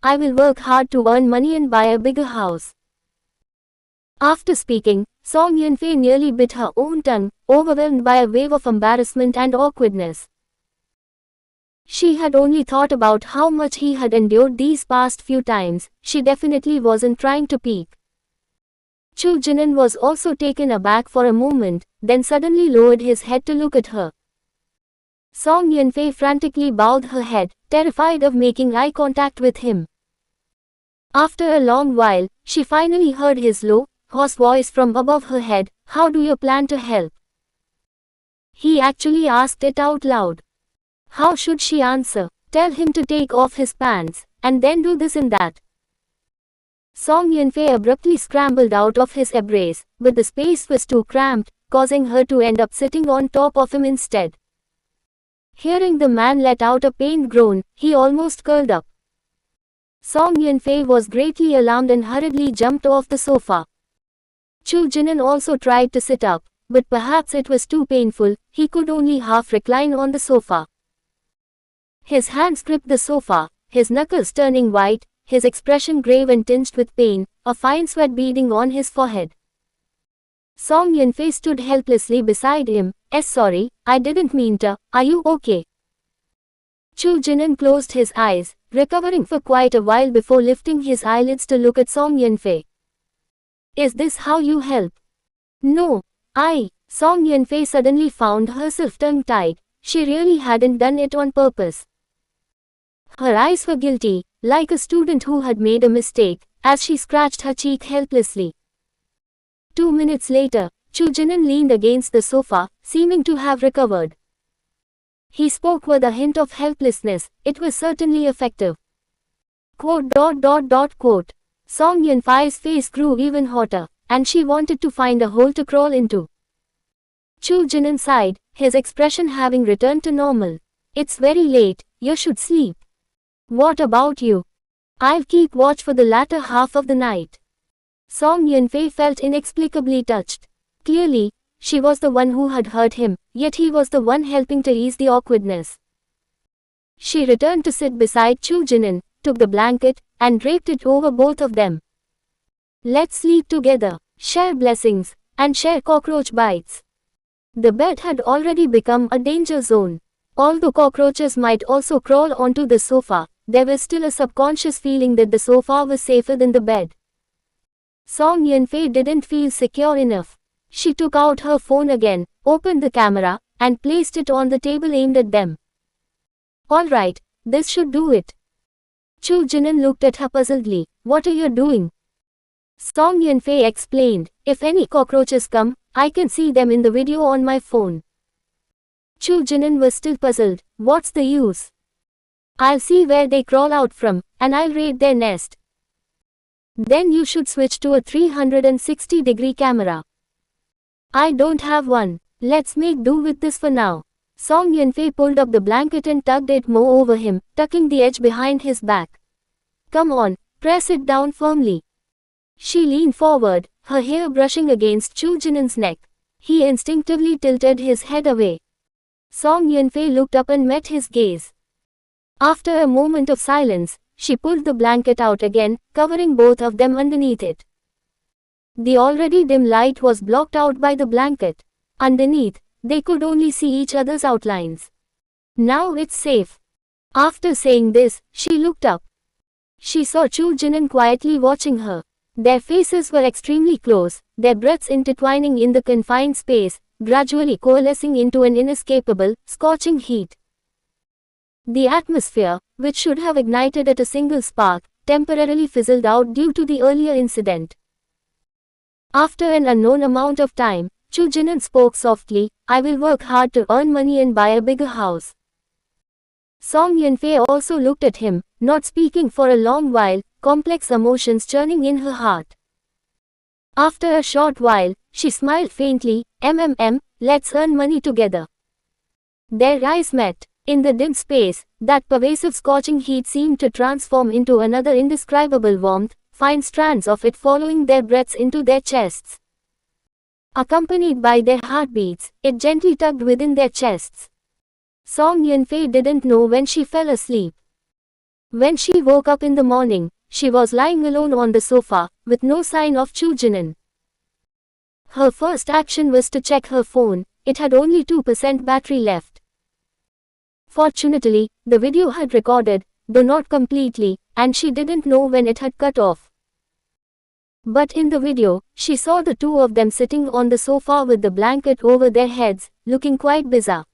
I will work hard to earn money and buy a bigger house. After speaking, Song Yunfei nearly bit her own tongue, overwhelmed by a wave of embarrassment and awkwardness. She had only thought about how much he had endured these past few times. She definitely wasn't trying to peek. Chu Jinan was also taken aback for a moment, then suddenly lowered his head to look at her. Song Yunfei frantically bowed her head, terrified of making eye contact with him. After a long while, she finally heard his low, hoarse voice from above her head, "How do you plan to help?" He actually asked it out loud. How should she answer? Tell him to take off his pants, and then do this and that. Song Yunfei abruptly scrambled out of his embrace, but the space was too cramped, causing her to end up sitting on top of him instead. Hearing the man let out a pained groan, he almost curled up. Song Yunfei was greatly alarmed and hurriedly jumped off the sofa. Chu Jinan also tried to sit up, but perhaps it was too painful, he could only half recline on the sofa. His hands gripped the sofa, his knuckles turning white, his expression grave and tinged with pain, a fine sweat beading on his forehead. Song Yunfei stood helplessly beside him. Sorry, I didn't mean to. Are you okay?" Chu Jinan closed his eyes, recovering for quite a while before lifting his eyelids to look at Song Yunfei. "Is this how you help?" "No. Song Yunfei suddenly found herself tongue-tied. She really hadn't done it on purpose. Her eyes were guilty, like a student who had made a mistake, as she scratched her cheek helplessly. 2 minutes later, Chu Jinan leaned against the sofa, seeming to have recovered. He spoke with a hint of helplessness. It was certainly effective. Quote. Song Yunfei's face grew even hotter, and she wanted to find a hole to crawl into. Chu Jinan sighed, his expression having returned to normal. "It's very late, you should sleep." "What about you?" "I'll keep watch for the latter half of the night." Song Yunfei felt inexplicably touched. Clearly, she was the one who had hurt him, yet he was the one helping to ease the awkwardness. She returned to sit beside Chu Jinan, took the blanket, and draped it over both of them. "Let's sleep together, share blessings, and share cockroach bites." The bed had already become a danger zone. Although cockroaches might also crawl onto the sofa, there was still a subconscious feeling that the sofa was safer than the bed. Song Yunfei didn't feel secure enough. She took out her phone again, opened the camera, and placed it on the table aimed at them. "All right, this should do it." Chu Jinan looked at her puzzledly. "What are you doing?" Song Yunfei explained, "If any cockroaches come, I can see them in the video on my phone." Chu Jinan was still puzzled. "What's the use?" "I'll see where they crawl out from, and I'll raid their nest." "Then you should switch to a 360-degree camera." "I don't have one. Let's make do with this for now." Song Yunfei pulled up the blanket and tugged it more over him, tucking the edge behind his back. "Come on, press it down firmly." She leaned forward, her hair brushing against Chu Jinan's neck. He instinctively tilted his head away. Song Yunfei looked up and met his gaze. After a moment of silence, she pulled the blanket out again, covering both of them underneath it. The already dim light was blocked out by the blanket. Underneath, they could only see each other's outlines. "Now it's safe." After saying this, she looked up. She saw Chu Jinan quietly watching her. Their faces were extremely close, their breaths intertwining in the confined space, gradually coalescing into an inescapable, scorching heat. The atmosphere, which should have ignited at a single spark, temporarily fizzled out due to the earlier incident. After an unknown amount of time, Chu Jinan spoke softly, "I will work hard to earn money and buy a bigger house." Song Yunfei also looked at him, not speaking for a long while, complex emotions churning in her heart. After a short while, she smiled faintly, Let's earn money together." Their eyes met. In the dim space, that pervasive scorching heat seemed to transform into another indescribable warmth, fine strands of it following their breaths into their chests. Accompanied by their heartbeats, it gently tugged within their chests. Song Yunfei didn't know when she fell asleep. When she woke up in the morning, she was lying alone on the sofa, with no sign of Chu Jinan. Her first action was to check her phone. It had only 2% battery left. Fortunately, the video had recorded, though not completely, and she didn't know when it had cut off. But in the video, she saw the two of them sitting on the sofa with the blanket over their heads, looking quite bizarre.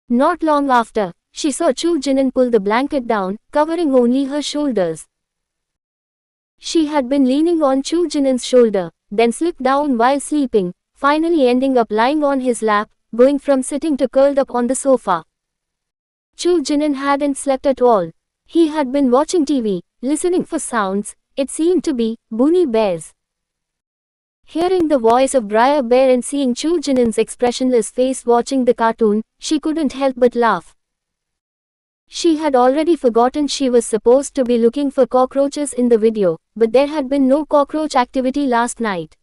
Not long after, she saw Chu Jinan pull the blanket down, covering only her shoulders. She had been leaning on Chu Jinan's shoulder, then slipped down while sleeping, finally ending up lying on his lap, going from sitting to curled up on the sofa. Chu Jinan hadn't slept at all. He had been watching TV, listening for sounds. It seemed to be Bunny Bears. Hearing the voice of Briar Bear and seeing Chu Jinan's expressionless face watching the cartoon, she couldn't help but laugh. She had already forgotten she was supposed to be looking for cockroaches in the video, but there had been no cockroach activity last night.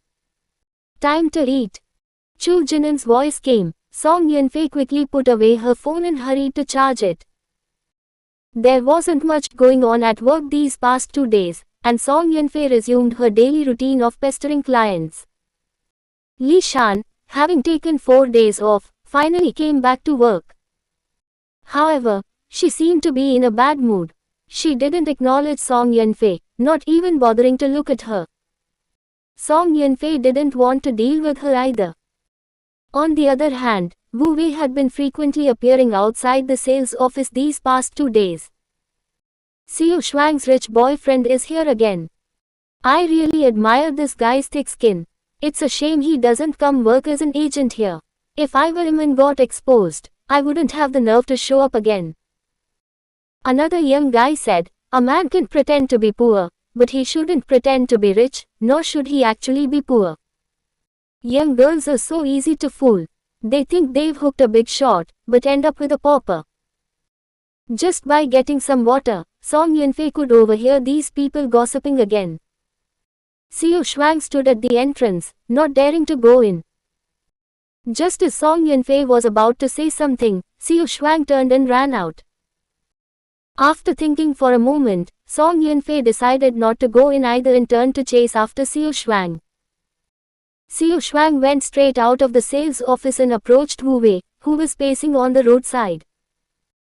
Time to eat. Chu Jinan's voice came. Song Yunfei quickly put away her phone and hurried to charge it. There wasn't much going on at work these past 2 days, and Song Yunfei resumed her daily routine of pestering clients. Li Shan, having taken 4 days off, finally came back to work. However, she seemed to be in a bad mood. She didn't acknowledge Song Yunfei, not even bothering to look at her. Song Yunfei didn't want to deal with her either. On the other hand, Wu Wei had been frequently appearing outside the sales office these past 2 days. Xiu Shuang's rich boyfriend is here again. I really admire this guy's thick skin. It's a shame he doesn't come work as an agent here. If I were him and got exposed, I wouldn't have the nerve to show up again. Another young guy said, a man can pretend to be poor, but he shouldn't pretend to be rich, nor should he actually be poor. Young girls are so easy to fool. They think they've hooked a big shot, but end up with a pauper. Just by getting some water, Song Yunfei could overhear these people gossiping again. Xiu Shuang stood at the entrance, not daring to go in. Just as Song Yunfei was about to say something, Xiu Shuang turned and ran out. After thinking for a moment, Song Yunfei decided not to go in either and turned to chase after Xiu Shuang. Xiu Shuang went straight out of the sales office and approached Wu Wei, who was pacing on the roadside.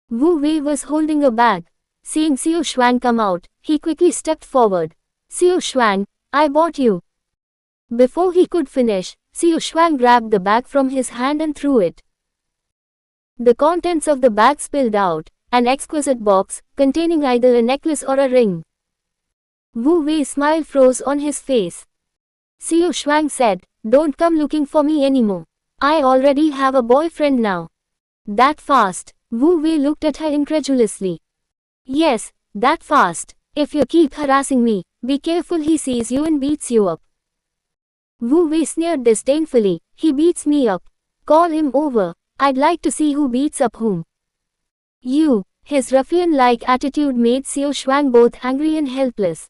Wu Wei was holding a bag. Seeing Xiu Shuang come out, he quickly stepped forward. Xiu Shuang, I bought you. Before he could finish, Xiu Shuang grabbed the bag from his hand and threw it. The contents of the bag spilled out, an exquisite box, containing either a necklace or a ring. Wu Wei's smile froze on his face. Xiu Shuang said, don't come looking for me anymore. I already have a boyfriend now. That fast? Wu Wei looked at her incredulously. Yes, that fast. If you keep harassing me, be careful he sees you and beats you up. Wu Wei sneered disdainfully, he beats me up. Call him over. I'd like to see who beats up whom. You. His ruffian-like attitude made Xiu Shuang both angry and helpless.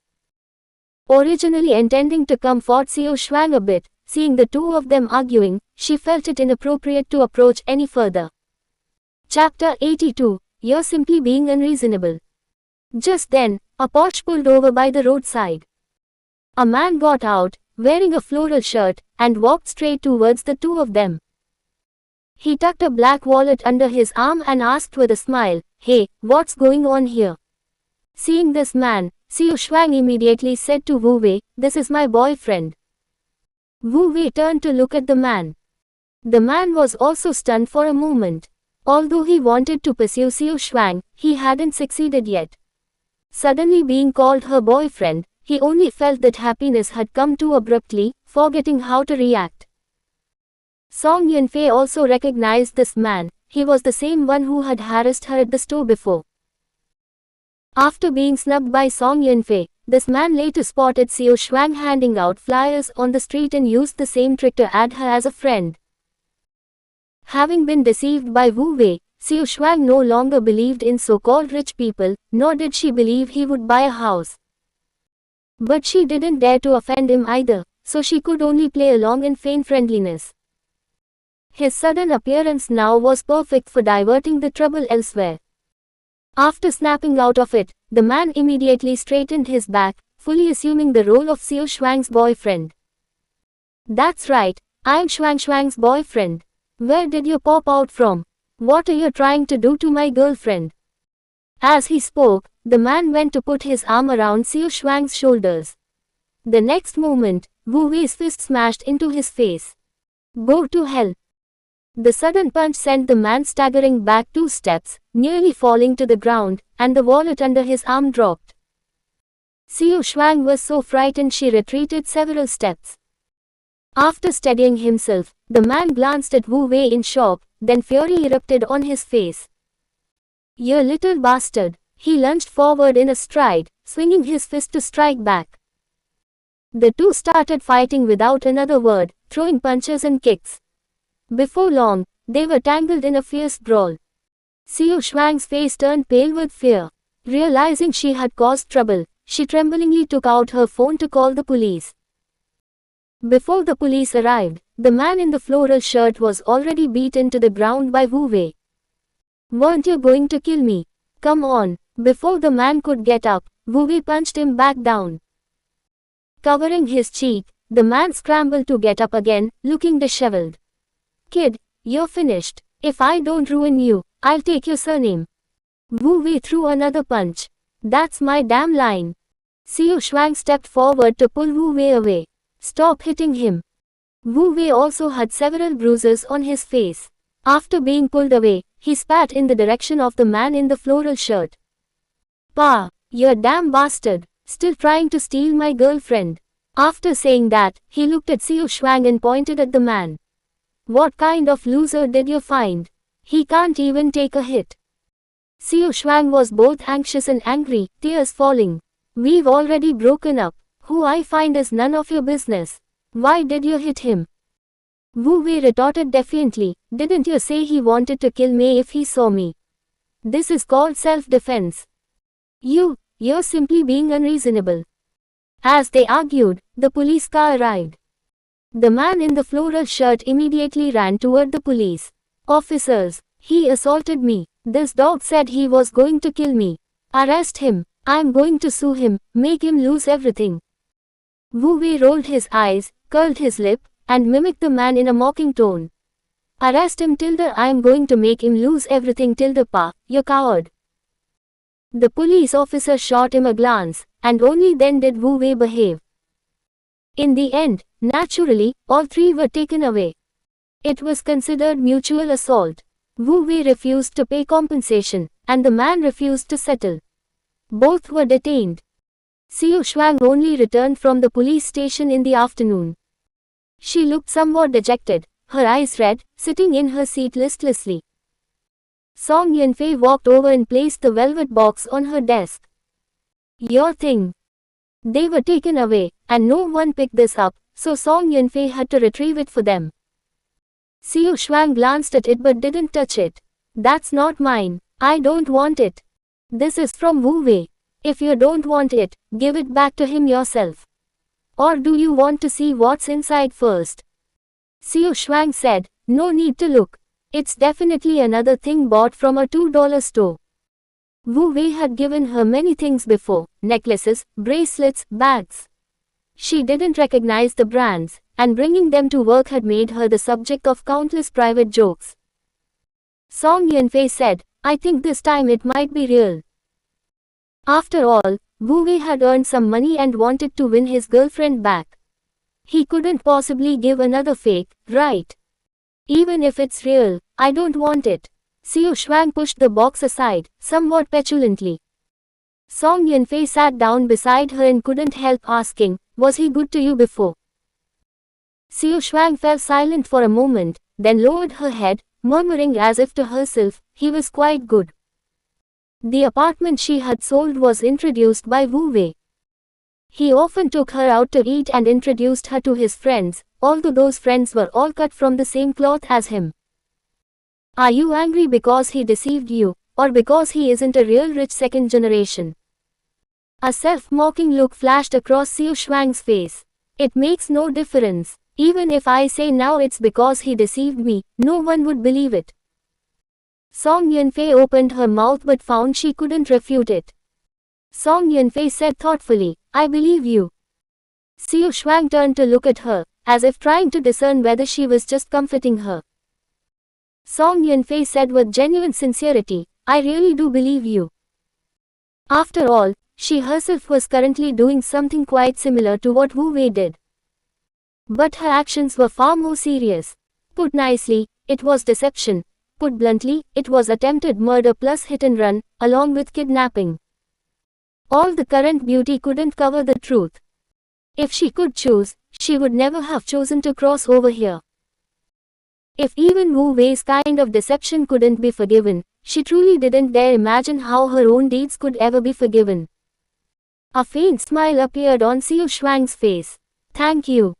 Originally intending to comfort Xiu Shuang a bit, seeing the two of them arguing, she felt it inappropriate to approach any further. Chapter 82, You're simply being unreasonable. Just then, a Porsche pulled over by the roadside. A man got out, wearing a floral shirt, and walked straight towards the two of them. He tucked a black wallet under his arm and asked with a smile, Hey, what's going on here? Seeing this man, Xiu Shuang immediately said to Wu Wei, This is my boyfriend. Wu Wei turned to look at the man. The man was also stunned for a moment. Although he wanted to pursue Xiu Shuang, he hadn't succeeded yet. Suddenly being called her boyfriend, he only felt that happiness had come too abruptly, forgetting how to react. Song Yunfei also recognized this man. He was the same one who had harassed her at the store before. After being snubbed by Song Yunfei, this man later spotted Xiu Shuang handing out flyers on the street and used the same trick to add her as a friend. Having been deceived by Wu Wei, Xiu Shuang no longer believed in so-called rich people, nor did she believe he would buy a house. But she didn't dare to offend him either, so she could only play along and feign friendliness. His sudden appearance now was perfect for diverting the trouble elsewhere. After snapping out of it, the man immediately straightened his back, fully assuming the role of Xiao Shuang's boyfriend. That's right, I'm Shuang's boyfriend. Where did you pop out from? What are you trying to do to my girlfriend? As he spoke, the man went to put his arm around Xiao Shuang's shoulders. The next moment, Wu Wei's fist smashed into his face. Go to hell. The sudden punch sent the man staggering back 2 steps, nearly falling to the ground, and the wallet under his arm dropped. Xiao Shuang was so frightened she retreated several steps. After steadying himself, the man glanced at Wu Wei in shock, then fury erupted on his face. You little bastard! He lunged forward in a stride, swinging his fist to strike back. The two started fighting without another word, throwing punches and kicks. Before long, they were tangled in a fierce brawl. Xiao Shuang's face turned pale with fear. Realizing she had caused trouble, she tremblingly took out her phone to call the police. Before the police arrived, the man in the floral shirt was already beaten to the ground by Wu Wei. Weren't you going to kill me? Come on! Before the man could get up, Wu Wei punched him back down. Covering his cheek, the man scrambled to get up again, looking disheveled. Kid, you're finished. If I don't ruin you, I'll take your surname. Wu Wei threw another punch. That's my damn line. Xiao Shuang stepped forward to pull Wu Wei away. Stop hitting him. Wu Wei also had several bruises on his face. After being pulled away, he spat in the direction of the man in the floral shirt. Pa, you damn bastard, still trying to steal my girlfriend. After saying that, he looked at Xiao Shuang and pointed at the man. What kind of loser did you find? He can't even take a hit. Xiao Shuang was both anxious and angry, tears falling. We've already broken up. Who I find is none of your business. Why did you hit him? Wu Wei retorted defiantly, didn't you say he wanted to kill me if he saw me? This is called self-defense. You're simply being unreasonable. As they argued, the police car arrived. The man in the floral shirt immediately ran toward the police. Officers, he assaulted me. This dog said he was going to kill me. Arrest him. I'm going to sue him, make him lose everything. Wu Wei rolled his eyes, curled his lip, and mimicked the man in a mocking tone. Arrest him tilde I'm going to make him lose everything tilde pa, you coward. The police officer shot him a glance, and only then did Wu Wei behave. In the end, naturally, all three were taken away. It was considered mutual assault. Wu Wei refused to pay compensation, and the man refused to settle. Both were detained. Xiao Shuang only returned from the police station in the afternoon. She looked somewhat dejected, her eyes red, sitting in her seat listlessly. Song Yanfei walked over and placed the velvet box on her desk. Your thing. They were taken away, and no one picked this up, so Song Yanfei had to retrieve it for them. Xiao Shuang glanced at it but didn't touch it. That's not mine. I don't want it. This is from Wu Wei. If you don't want it, give it back to him yourself. Or do you want to see what's inside first? Xiao Shuang said, no need to look. It's definitely another thing bought from a $2 store. Wu Wei had given her many things before, necklaces, bracelets, bags. She didn't recognize the brands, and bringing them to work had made her the subject of countless private jokes. Song Yanfei said, I think this time it might be real. After all, Wu Wei had earned some money and wanted to win his girlfriend back. He couldn't possibly give another fake, right? Even if it's real, I don't want it. Xiao Shuang pushed the box aside, somewhat petulantly. Song Yanfei sat down beside her and couldn't help asking, was he good to you before? Xiao Shuang fell silent for a moment, then lowered her head, murmuring as if to herself, he was quite good. The apartment she had sold was introduced by Wu Wei. He often took her out to eat and introduced her to his friends, although those friends were all cut from the same cloth as him. Are you angry because he deceived you, or because he isn't a real rich second generation? A self-mocking look flashed across Xiao Shuang's face. It makes no difference. Even if I say now it's because he deceived me, no one would believe it. Song Yunfei opened her mouth but found she couldn't refute it. Song Yunfei said thoughtfully, I believe you. Xiu Shuang turned to look at her, as if trying to discern whether she was just comforting her. Song Yunfei said with genuine sincerity, I really do believe you. After all, she herself was currently doing something quite similar to what Wu Wei did. But her actions were far more serious. Put nicely, it was deception. Put bluntly, it was attempted murder plus hit and run, along with kidnapping. All the current beauty couldn't cover the truth. If she could choose, she would never have chosen to cross over here. If even Wu Wei's kind of deception couldn't be forgiven, she truly didn't dare imagine how her own deeds could ever be forgiven. A faint smile appeared on Xiu Shuang's face. Thank you.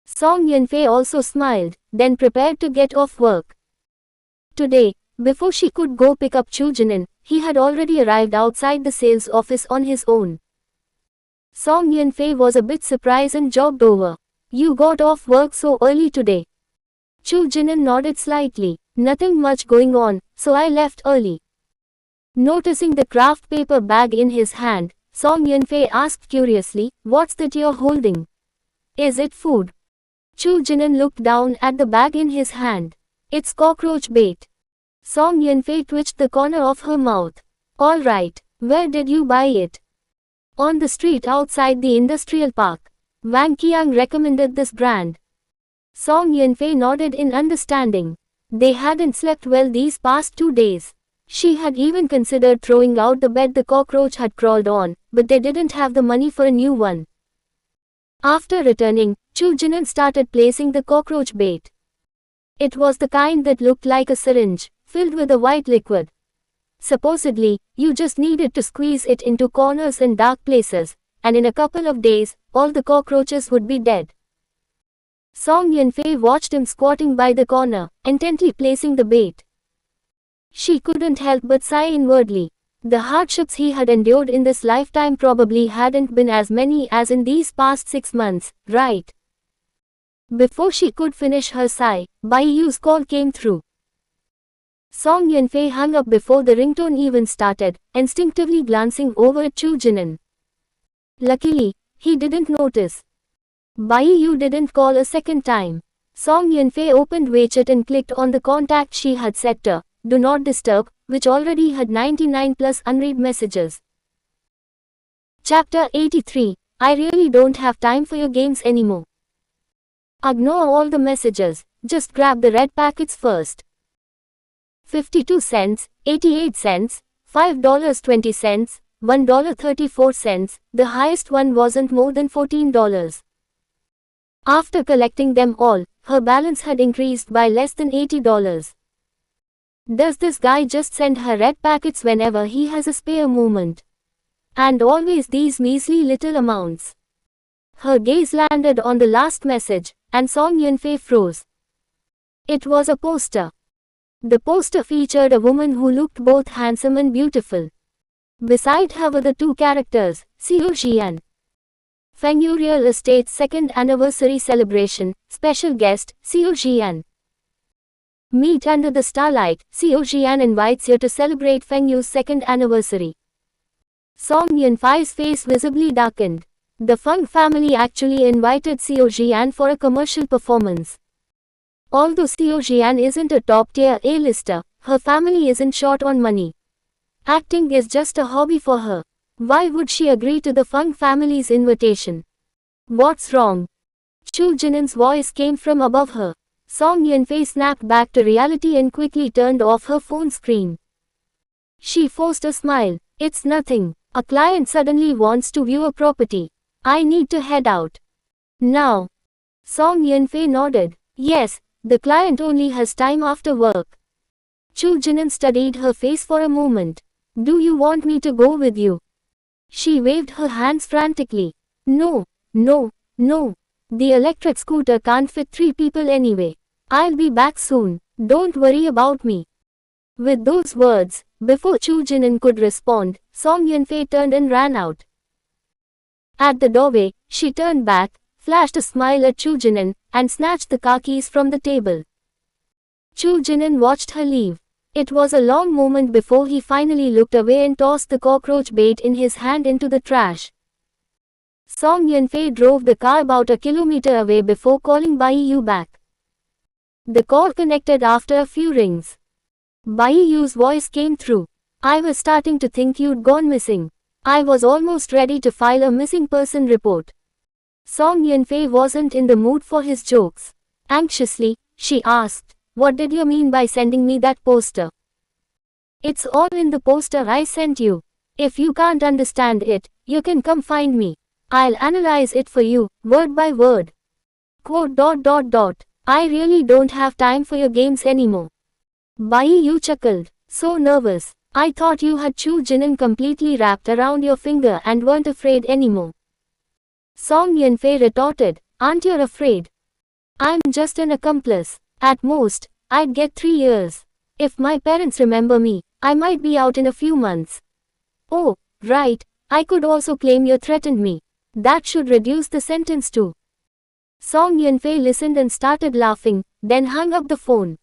Song Yunfei also smiled, then prepared to get off work. Today, before she could go pick up Chu Jinan, he had already arrived outside the sales office on his own. Song Yunfei was a bit surprised and jogged over. You got off work so early today? Chu Jinan nodded slightly. Nothing much going on, so I left early. Noticing the craft paper bag in his hand, Song Yunfei asked curiously, what's that you're holding? Is it food? Chu Jinan looked down at the bag in his hand. It's cockroach bait. Song Yunfei twitched the corner of her mouth. All right, where did you buy it? On the street outside the industrial park. Wang Qiang recommended this brand. Song Yunfei nodded in understanding. They hadn't slept well these past 2 days. She had even considered throwing out the bed the cockroach had crawled on, but they didn't have the money for a new one. After returning, Chu Jinan started placing the cockroach bait. It was the kind that looked like a syringe, filled with a white liquid. Supposedly, you just needed to squeeze it into corners and dark places, and in a couple of days, all the cockroaches would be dead. Song Yunfei watched him squatting by the corner, intently placing the bait. She couldn't help but sigh inwardly. The hardships he had endured in this lifetime probably hadn't been as many as in these past 6 months, right? Before she could finish her sigh, Bai Yu's call came through. Song Yunfei hung up before the ringtone even started, instinctively glancing over at Chu Jinan. Luckily, he didn't notice. Bai Yu didn't call a second time. Song Yunfei opened WeChat and clicked on the contact she had set to Do Not Disturb, which already had 99 plus unread messages. Chapter 83. I really don't have time for your games anymore. Ignore all the messages, just grab the red packets first. 52 cents, 88 cents, $5.20, $1.34, the highest one wasn't more than $14. After collecting them all, her balance had increased by less than $80. Does this guy just send her red packets whenever he has a spare moment? And always these measly little amounts. Her gaze landed on the last message, and Song Yunfei froze. It was a poster. The poster featured a woman who looked both handsome and beautiful. Beside her were the 2 characters, Xiu Xian. Fengyu Real Estate's 2nd anniversary celebration, special guest, Xiu Xian. Meet under the starlight, Xiu Xian invites you to celebrate Fengyu's 2nd anniversary. Song Yunfei's face visibly darkened. The Feng family actually invited Xiu Xian for a commercial performance. Although Xiu Xian isn't a top-tier A-lister, her family isn't short on money. Acting is just a hobby for her. Why would she agree to the Feng family's invitation? What's wrong? Chu Jinan's voice came from above her. Song Yunfei snapped back to reality and quickly turned off her phone screen. She forced a smile. It's nothing. A client suddenly wants to view a property. I need to head out. Now. Song Yunfei nodded. Yes, the client only has time after work. Chu Jinan studied her face for a moment. Do you want me to go with you? She waved her hands frantically. No, no, no. The electric scooter can't fit 3 people anyway. I'll be back soon. Don't worry about me. With those words, before Chu Jinan could respond, Song Yunfei turned and ran out. At the doorway, she turned back, flashed a smile at Chu Jinan, and snatched the car keys from the table. Chu Jinan watched her leave. It was a long moment before he finally looked away and tossed the cockroach bait in his hand into the trash. Song Yunfei drove the car about a kilometer away before calling Bai Yu back. The call connected after a few rings. Bai Yu's voice came through. I was starting to think you'd gone missing. I was almost ready to file a missing person report. Song Yunfei wasn't in the mood for his jokes. Anxiously, she asked, what did you mean by sending me that poster? It's all in the poster I sent you. If you can't understand it, you can come find me. I'll analyze it for you, word by word. Quote. I really don't have time for your games anymore. Bai Yu chuckled, so nervous. I thought you had Chu Jinan completely wrapped around your finger and weren't afraid anymore. Song Yunfei retorted, aren't you afraid? I'm just an accomplice. At most, I'd get 3 years. If my parents remember me, I might be out in a few months. Oh, right, I could also claim you threatened me. That should reduce the sentence too. Song Yunfei listened and started laughing, then hung up the phone.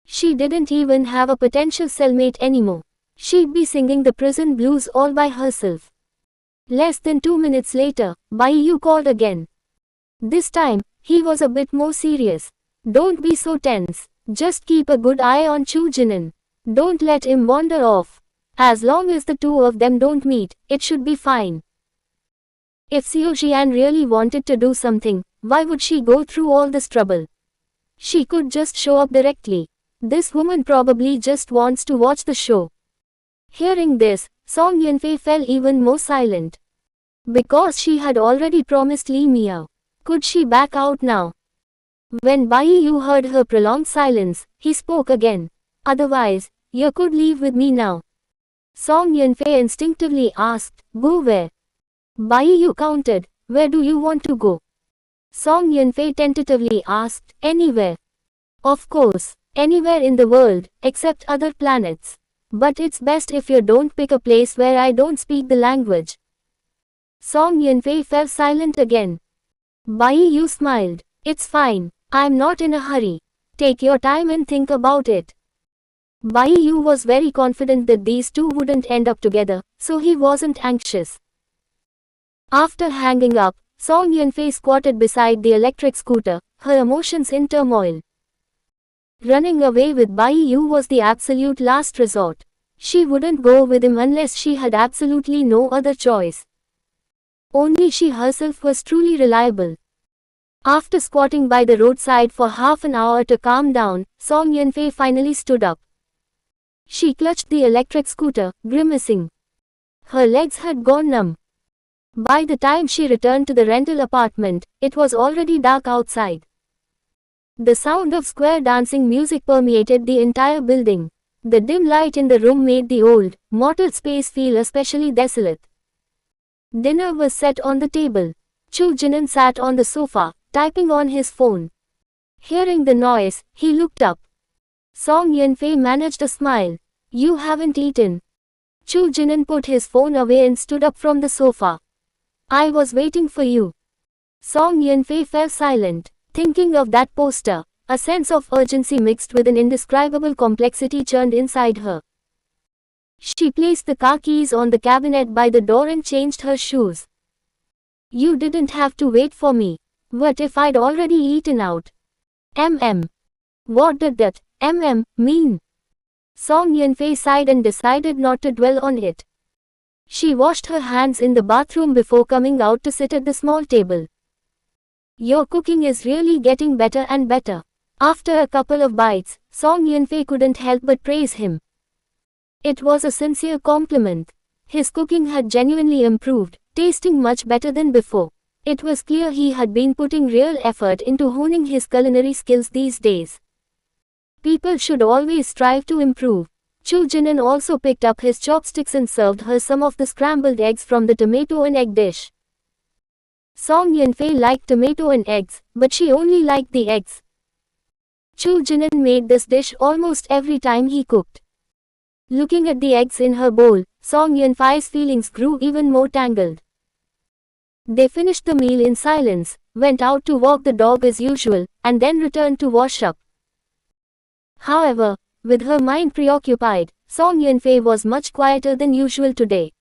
She didn't even have a potential cellmate anymore. She'd be singing the prison blues all by herself. Less than 2 minutes later, Bai Yu called again. This time, he was a bit more serious. Don't be so tense. Just keep a good eye on Chu Jinan. Don't let him wander off. As long as the two of them don't meet, it should be fine. If Xiao Xian really wanted to do something, why would she go through all this trouble? She could just show up directly. This woman probably just wants to watch the show. Hearing this, Song Yunfei fell even more silent. Because she had already promised Li Miao. Could she back out now? When Bai Yu heard her prolonged silence, he spoke again. Otherwise, you could leave with me now. Song Yunfei instinctively asked, go where? Bai Yu countered, where do you want to go? Song Yunfei tentatively asked, anywhere. Of course, anywhere in the world, except other planets. But it's best if you don't pick a place where I don't speak the language. Song Yunfei fell silent again. Bai Yu smiled. It's fine, I'm not in a hurry. Take your time and think about it. Bai Yu was very confident that these two wouldn't end up together, so he wasn't anxious. After hanging up, Song Yunfei squatted beside the electric scooter, her emotions in turmoil. Running away with Bai Yu was the absolute last resort. She wouldn't go with him unless she had absolutely no other choice. Only she herself was truly reliable. After squatting by the roadside for half an hour to calm down, Song Yunfei finally stood up. She clutched the electric scooter, grimacing. Her legs had gone numb. By the time she returned to the rental apartment, it was already dark outside. The sound of square dancing music permeated the entire building. The dim light in the room made the old, mottled space feel especially desolate. Dinner was set on the table. Chu Jinan sat on the sofa, typing on his phone. Hearing the noise, he looked up. Song Yunfei managed a smile. You haven't eaten. Chu Jinan put his phone away and stood up from the sofa. I was waiting for you. Song Yunfei fell silent, thinking of that poster. A sense of urgency mixed with an indescribable complexity churned inside her. She placed the car keys on the cabinet by the door and changed her shoes. You didn't have to wait for me. What if I'd already eaten out? What did that mean? Song Yunfei sighed and decided not to dwell on it. She washed her hands in the bathroom before coming out to sit at the small table. Your cooking is really getting better and better. After a couple of bites, Song Yunfei couldn't help but praise him. It was a sincere compliment. His cooking had genuinely improved, tasting much better than before. It was clear he had been putting real effort into honing his culinary skills these days. People should always strive to improve. Chu Jinan also picked up his chopsticks and served her some of the scrambled eggs from the tomato and egg dish. Song Yunfei liked tomato and eggs, but she only liked the eggs. Chu Jinan made this dish almost every time he cooked. Looking at the eggs in her bowl, Song Yunfei's feelings grew even more tangled. They finished the meal in silence, went out to walk the dog as usual, and then returned to wash up. However, With her mind preoccupied, Song Yunfei was much quieter than usual today.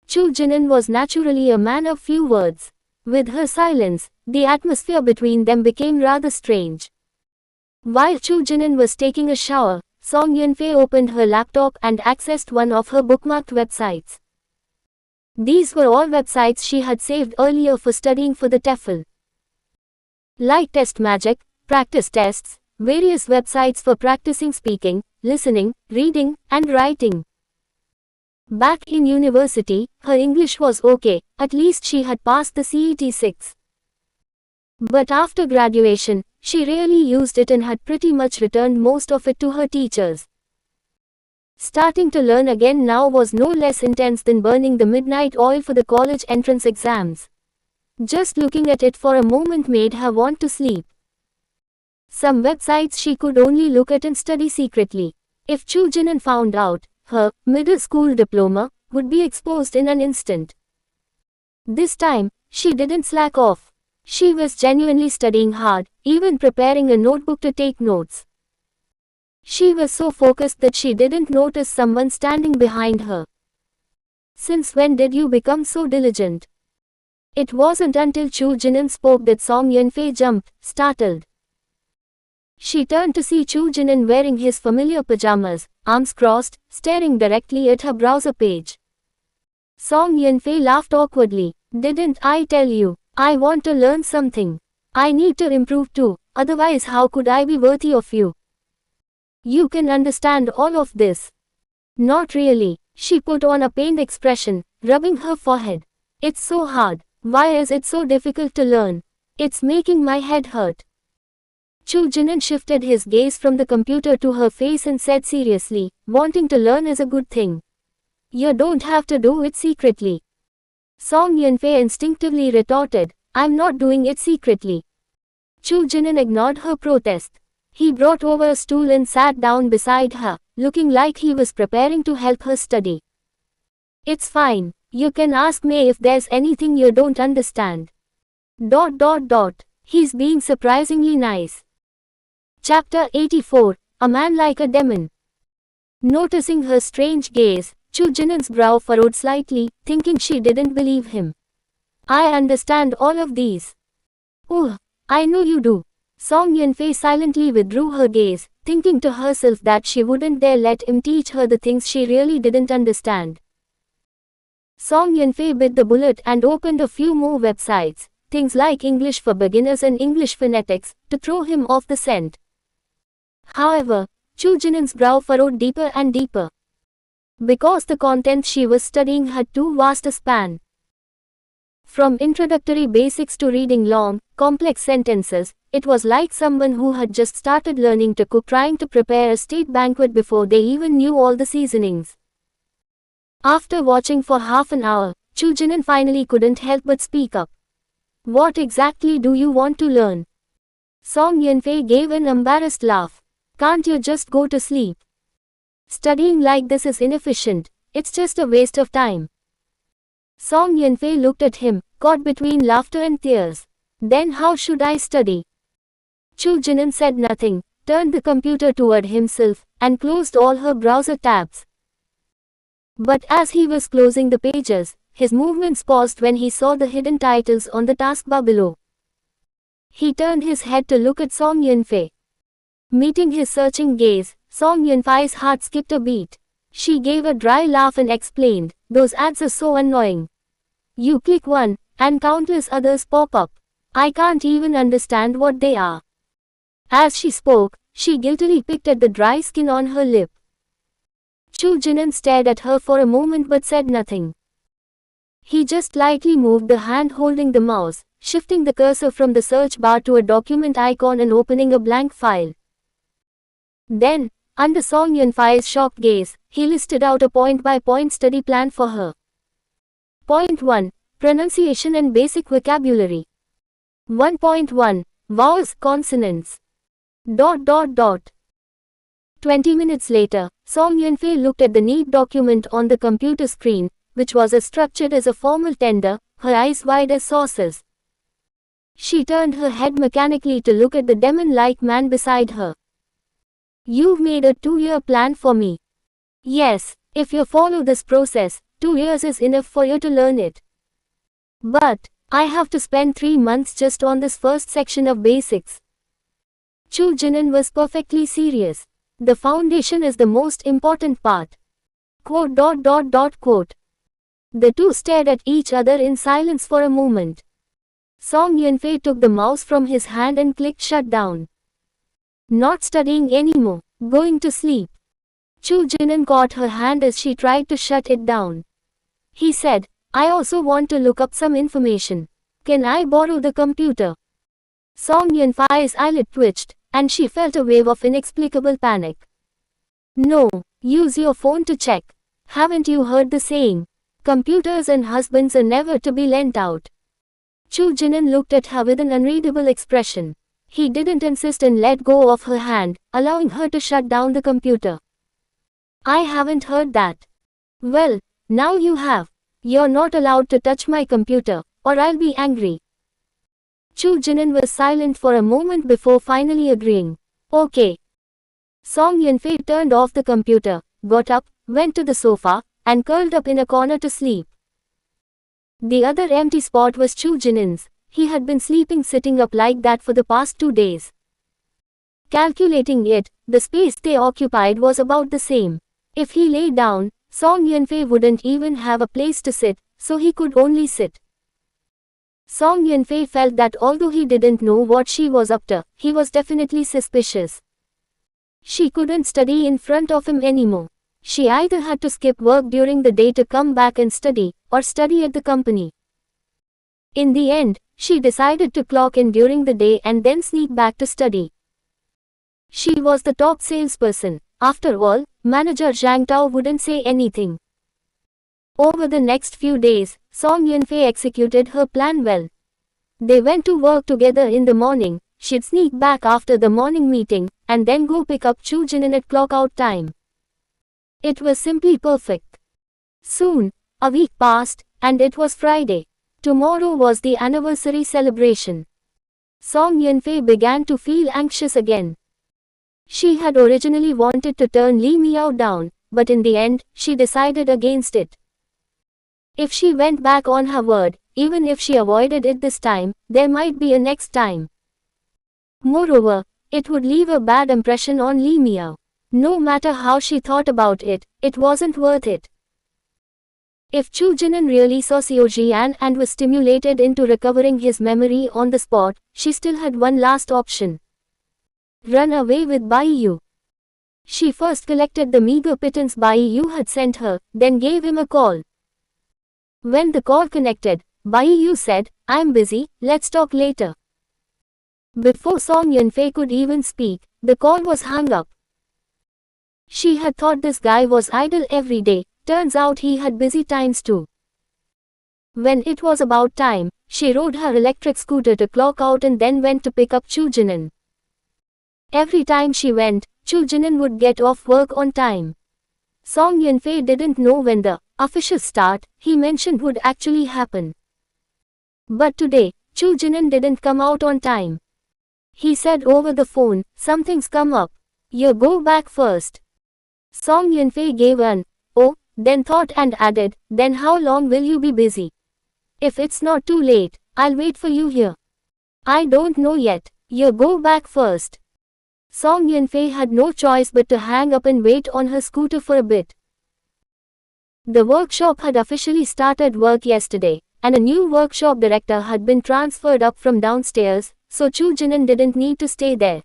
Chu Jinan was naturally a man of few words. With her silence, the atmosphere between them became rather strange. While Chu Jinan was taking a shower, Song Yunfei opened her laptop and accessed one of her bookmarked websites. These were all websites she had saved earlier for studying for the TEFL. Like Test Magic, practice tests, various websites for practicing speaking, listening, reading, and writing. Back in university, her English was okay, at least she had passed the CET 6. But after graduation, she rarely used it and had pretty much returned most of it to her teachers. Starting to learn again now was no less intense than burning the midnight oil for the college entrance exams. Just looking at it for a moment made her want to sleep. Some websites she could only look at and study secretly. If Chu Jinan found out, her middle school diploma would be exposed in an instant. This time, she didn't slack off. She was genuinely studying hard, even preparing a notebook to take notes. She was so focused that she didn't notice someone standing behind her. "Since when did you become so diligent?" It wasn't until Chu Jinan spoke that Song Yunfei jumped, startled. She turned to see Chu Jinan wearing his familiar pajamas, arms crossed, staring directly at her browser page. Song Yunfei laughed awkwardly. "Didn't I tell you? I want to learn something. I need to improve too, otherwise how could I be worthy of you? You can understand all of this." "Not really." She put on a pained expression, rubbing her forehead. "It's so hard. Why is it so difficult to learn? It's making my head hurt." Chu Jinan shifted his gaze from the computer to her face and said seriously, "Wanting to learn is a good thing. You don't have to do it secretly." Song Yunfei instinctively retorted, "I'm not doing it secretly." Chu Jinan ignored her protest. He brought over a stool and sat down beside her, looking like he was preparing to help her study. "It's fine. You can ask me if there's anything you don't understand. ... He's being surprisingly nice." Chapter 84, A Man Like a Demon. Noticing her strange gaze, Chu Jinan's brow furrowed slightly, thinking she didn't believe him. "I understand all of these." "Oh, I know you do." Song Yunfei silently withdrew her gaze, thinking to herself that she wouldn't dare let him teach her the things she really didn't understand. Song Yunfei bit the bullet and opened a few more websites, things like English for Beginners and English Phonetics, to throw him off the scent. However, Chu Jinan's brow furrowed deeper and deeper. Because the content she was studying had too vast a span. From introductory basics to reading long, complex sentences, it was like someone who had just started learning to cook trying to prepare a state banquet before they even knew all the seasonings. After watching for half an hour, Chu Jinan finally couldn't help but speak up. "What exactly do you want to learn?" Song Yunfei gave an embarrassed laugh. "Can't you just go to sleep? Studying like this is inefficient, it's just a waste of time." Song Yunfei looked at him, caught between laughter and tears. "Then how should I study?" Chu Jinan said nothing, turned the computer toward himself, and closed all her browser tabs. But as he was closing the pages, his movements paused when he saw the hidden titles on the taskbar below. He turned his head to look at Song Yunfei. Meeting his searching gaze, Song Yunfei's heart skipped a beat. She gave a dry laugh and explained, "Those ads are so annoying. You click one, and countless others pop up. I can't even understand what they are." As she spoke, she guiltily picked at the dry skin on her lip. Chu Jinan stared at her for a moment but said nothing. He just lightly moved the hand holding the mouse, shifting the cursor from the search bar to a document icon and opening a blank file. Then, under Song Yunfei's shocked gaze, he listed out a point-by-point study plan for her. Point 1. Pronunciation and basic vocabulary. 1.1. Vowels, consonants. ... 20 minutes later, Song Yunfei looked at the neat document on the computer screen, which was as structured as a formal tender, her eyes wide as saucers. She turned her head mechanically to look at the demon-like man beside her. You've made a 2-year plan for me. Yes, if you follow this process, 2 years is enough for you to learn it. But I have to spend 3 months just on this first section of basics. Chu Jinan was perfectly serious. The foundation is the most important part. Quote. The two stared at each other in silence for a moment. Song Yunfei took the mouse from his hand and clicked shut down. Not studying anymore, going to sleep. Chu Jinan caught her hand as she tried to shut it down. He said, I also want to look up some information. Can I borrow the computer? Song Yunfei's eyelid twitched, and she felt a wave of inexplicable panic. No, use your phone to check. Haven't you heard the saying? Computers and husbands are never to be lent out. Chu Jinan looked at her with an unreadable expression. He didn't insist and let go of her hand, allowing her to shut down the computer. I haven't heard that. Well, now you have. You're not allowed to touch my computer, or I'll be angry. Chu Jinan was silent for a moment before finally agreeing. Okay. Song Yunfei turned off the computer, got up, went to the sofa, and curled up in a corner to sleep. The other empty spot was Chu Jinan's. He had been sleeping sitting up like that for the past 2 days. Calculating it, the space they occupied was about the same. If he lay down, Song Yunfei wouldn't even have a place to sit, so he could only sit. Song Yunfei felt that although he didn't know what she was up to, he was definitely suspicious. She couldn't study in front of him anymore. She either had to skip work during the day to come back and study, or study at the company. In the end, she decided to clock in during the day and then sneak back to study. She was the top salesperson. After all, Manager Zhang Tao wouldn't say anything. Over the next few days, Song Yunfei executed her plan well. They went to work together in the morning, she'd sneak back after the morning meeting, and then go pick up Chu Jinan at clock-out time. It was simply perfect. Soon, a week passed, and it was Friday. Tomorrow was the anniversary celebration. Song Yunfei began to feel anxious again. She had originally wanted to turn Li Miao down, but in the end, she decided against it. If she went back on her word, even if she avoided it this time, there might be a next time. Moreover, it would leave a bad impression on Li Miao. No matter how she thought about it, it wasn't worth it. If Chu Jinan really saw Xiao Jian and was stimulated into recovering his memory on the spot, she still had one last option. Run away with Bai Yu. She first collected the meager pittance Bai Yu had sent her, then gave him a call. When the call connected, Bai Yu said, I'm busy, let's talk later. Before Song Yunfei could even speak, the call was hung up. She had thought this guy was idle every day, turns out he had busy times too. When it was about time, she rode her electric scooter to clock out and then went to pick up Chu Jinan. Every time she went, Chu Jinan would get off work on time. Song Yunfei didn't know when the official start he mentioned would actually happen. But today, Chu Jinan didn't come out on time. He said over the phone, something's come up. You go back first. Song Yunfei gave an, oh, then thought and added, then how long will you be busy? If it's not too late, I'll wait for you here. I don't know yet. You go back first. Song Yunfei had no choice but to hang up and wait on her scooter for a bit. The workshop had officially started work yesterday, and a new workshop director had been transferred up from downstairs, so Chu Jinan didn't need to stay there.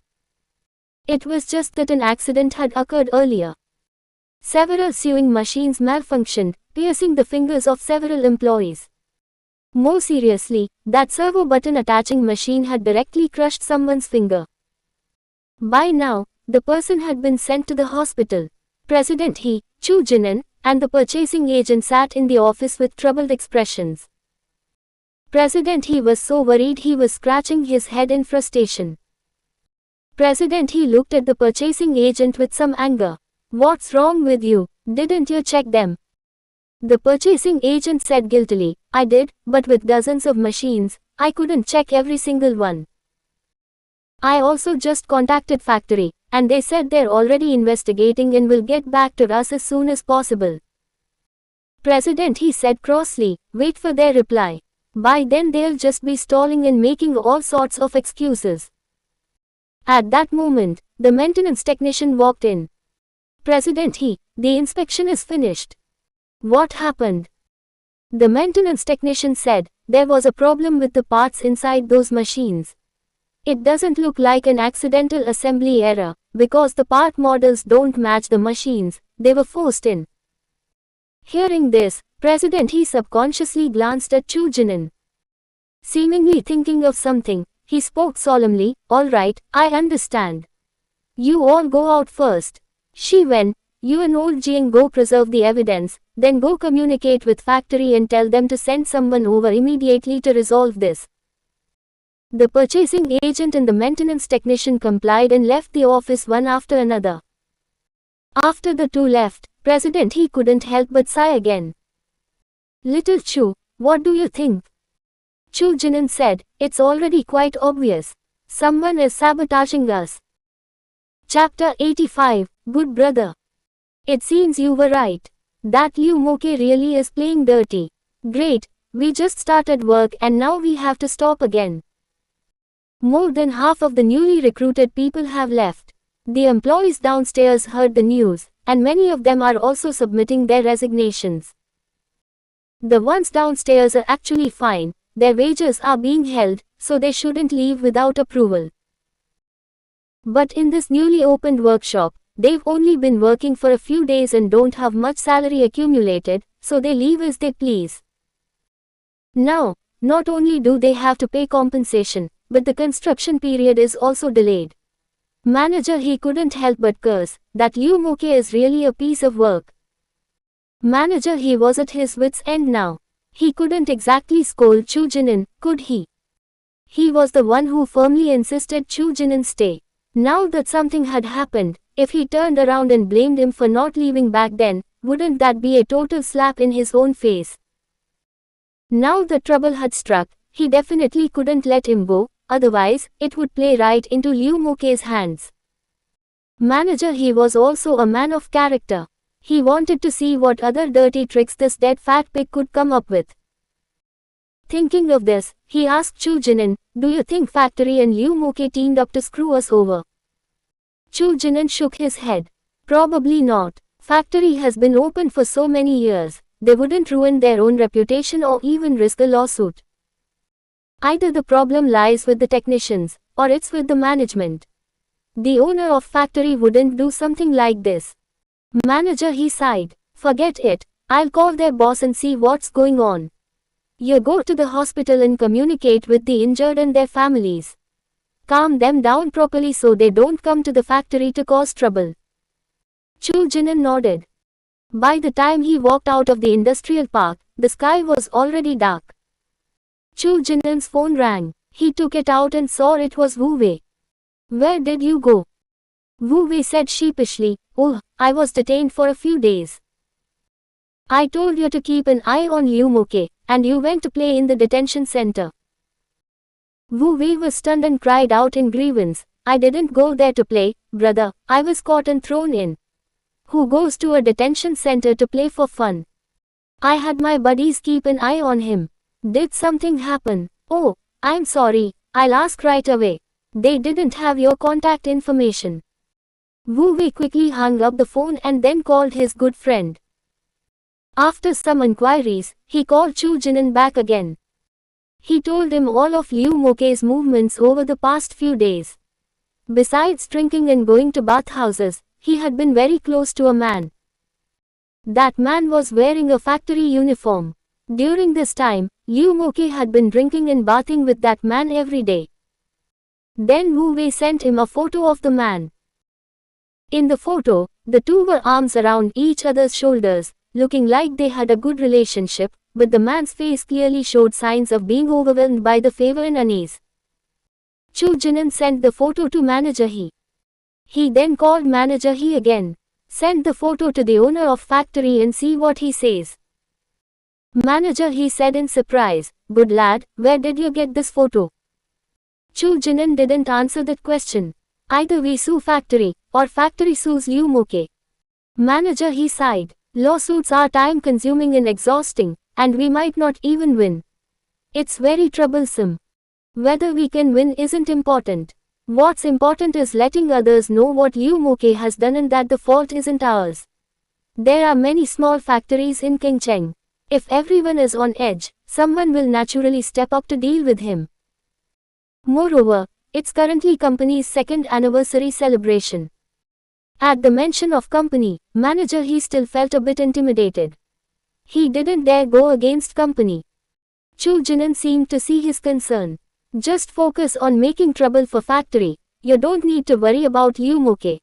It was just that an accident had occurred earlier. Several sewing machines malfunctioned, piercing the fingers of several employees. More seriously, that servo button attaching machine had directly crushed someone's finger. By now, the person had been sent to the hospital. President He, Chu Jinan, and the purchasing agent sat in the office with troubled expressions. President He was so worried he was scratching his head in frustration. President He looked at the purchasing agent with some anger. What's wrong with you? Didn't you check them? The purchasing agent said guiltily, I did, but with dozens of machines, I couldn't check every single one. I also just contacted factory, and they said they're already investigating and will get back to us as soon as possible. President, he said crossly, wait for their reply. By then they'll just be stalling and making all sorts of excuses. At that moment, the maintenance technician walked in. President, the inspection is finished. What happened? The maintenance technician said, there was a problem with the parts inside those machines. It doesn't look like an accidental assembly error, because the part models don't match the machines, they were forced in. Hearing this, President, he subconsciously glanced at Chu Jinan. Seemingly thinking of something, he spoke solemnly, all right, I understand. You all go out first. Shi Wen, you and old Jiang go preserve the evidence, then go communicate with factory and tell them to send someone over immediately to resolve this. The purchasing agent and the maintenance technician complied and left the office one after another. After the two left, President, he couldn't help but sigh again. Little Chu, what do you think? Chu Jinan said, it's already quite obvious. Someone is sabotaging us. Chapter 85, Good Brother. It seems you were right. That Liu Moke really is playing dirty. Great, we just started work and now we have to stop again. More than half of the newly recruited people have left. The employees downstairs heard the news, and many of them are also submitting their resignations. The ones downstairs are actually fine, their wages are being held, so they shouldn't leave without approval. But in this newly opened workshop, they've only been working for a few days and don't have much salary accumulated, so they leave as they please. Now, not only do they have to pay compensation, but the construction period is also delayed. Manager, he couldn't help but curse, that Liu Moke is really a piece of work. Manager, he was at his wits' end now. He couldn't exactly scold Chu Jinan, could he? He was the one who firmly insisted Chu Jinan stay. Now that something had happened, if he turned around and blamed him for not leaving back then, wouldn't that be a total slap in his own face? Now the trouble had struck, he definitely couldn't let him go, otherwise, it would play right into Liu Moke's hands. Manager, he was also a man of character. He wanted to see what other dirty tricks this dead fat pig could come up with. Thinking of this, he asked Chu Jinan, do you think factory and Liu Moke teamed up to screw us over? Chu Jinan shook his head. Probably not. Factory has been open for so many years, they wouldn't ruin their own reputation or even risk a lawsuit. Either the problem lies with the technicians, or it's with the management. The owner of factory wouldn't do something like this. Manager, he sighed. Forget it, I'll call their boss and see what's going on. You go to the hospital and communicate with the injured and their families. Calm them down properly so they don't come to the factory to cause trouble. Chu Jinan nodded. By the time he walked out of the industrial park, the sky was already dark. Chu Jinan's phone rang. He took it out and saw it was Wu Wei. Where did you go? Wu Wei said sheepishly, oh, I was detained for a few days. I told you to keep an eye on Liu Moke, and you went to play in the detention center. Wu Wei was stunned and cried out in grievance, I didn't go there to play, brother, I was caught and thrown in. Who goes to a detention center to play for fun? I had my buddies keep an eye on him. Did something happen? Oh, I'm sorry, I'll ask right away. They didn't have your contact information. Wu Wei quickly hung up the phone and then called his good friend. After some inquiries, he called Chu Jinan back again. He told him all of Liu Moke's movements over the past few days. Besides drinking and going to bathhouses, he had been very close to a man. That man was wearing a factory uniform. During this time, Liu Moke had been drinking and bathing with that man every day. Then Wu Wei sent him a photo of the man. In the photo, the two were arms around each other's shoulders, looking like they had a good relationship, but the man's face clearly showed signs of being overwhelmed by the fever and unease. Chu Jinan sent the photo to Manager He. He then called Manager He again. Send the photo to the owner of factory and see what he says. Manager He said in surprise, good lad, where did you get this photo? Chu Jinan didn't answer that question. Either we sue factory, or factory sues Liu Moke. Manager, he sighed. Lawsuits are time-consuming and exhausting, and we might not even win. It's very troublesome. Whether we can win isn't important. What's important is letting others know what Liu Moke has done and that the fault isn't ours. There are many small factories in Qingcheng. If everyone is on edge, someone will naturally step up to deal with him. Moreover, it's currently company's second anniversary celebration. At the mention of company, manager, he still felt a bit intimidated. He didn't dare go against company. Chu Jinan seemed to see his concern. Just focus on making trouble for factory. You don't need to worry about Liu Moke.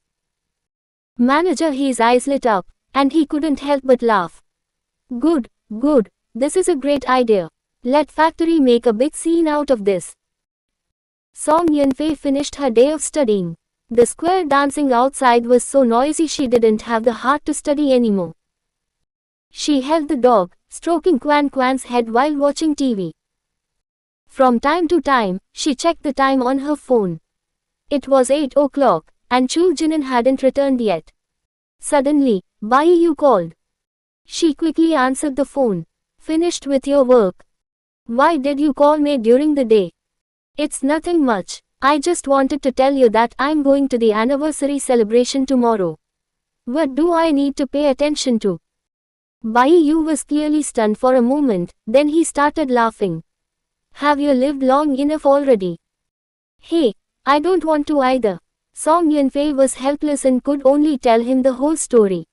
Manager, his eyes lit up, and he couldn't help but laugh. Good, good, this is a great idea. Let factory make a big scene out of this. Song Yunfei finished her day of studying. The square dancing outside was so noisy she didn't have the heart to study anymore. She held the dog, stroking Quan Quan's head while watching TV. From time to time, she checked the time on her phone. It was 8 o'clock, and Chu Jinan hadn't returned yet. Suddenly, Bai Yu called. She quickly answered the phone. Finished with your work? Why did you call me during the day? It's nothing much. I just wanted to tell you that I'm going to the anniversary celebration tomorrow. What do I need to pay attention to? Bai Yu was clearly stunned for a moment, then he started laughing. Have you lived long enough already? Hey, I don't want to either. Song Yunfei was helpless and could only tell him the whole story.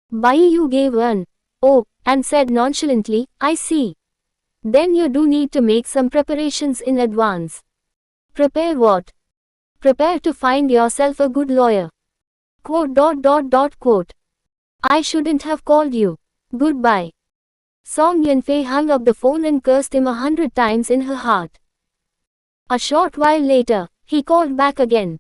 Bai Yu gave one "oh" and said nonchalantly, I see. Then you do need to make some preparations in advance. Prepare what? Prepare to find yourself a good lawyer. Quote. I shouldn't have called you. Goodbye. Song Yunfei hung up the phone and cursed him 100 times in her heart. A short while later, he called back again.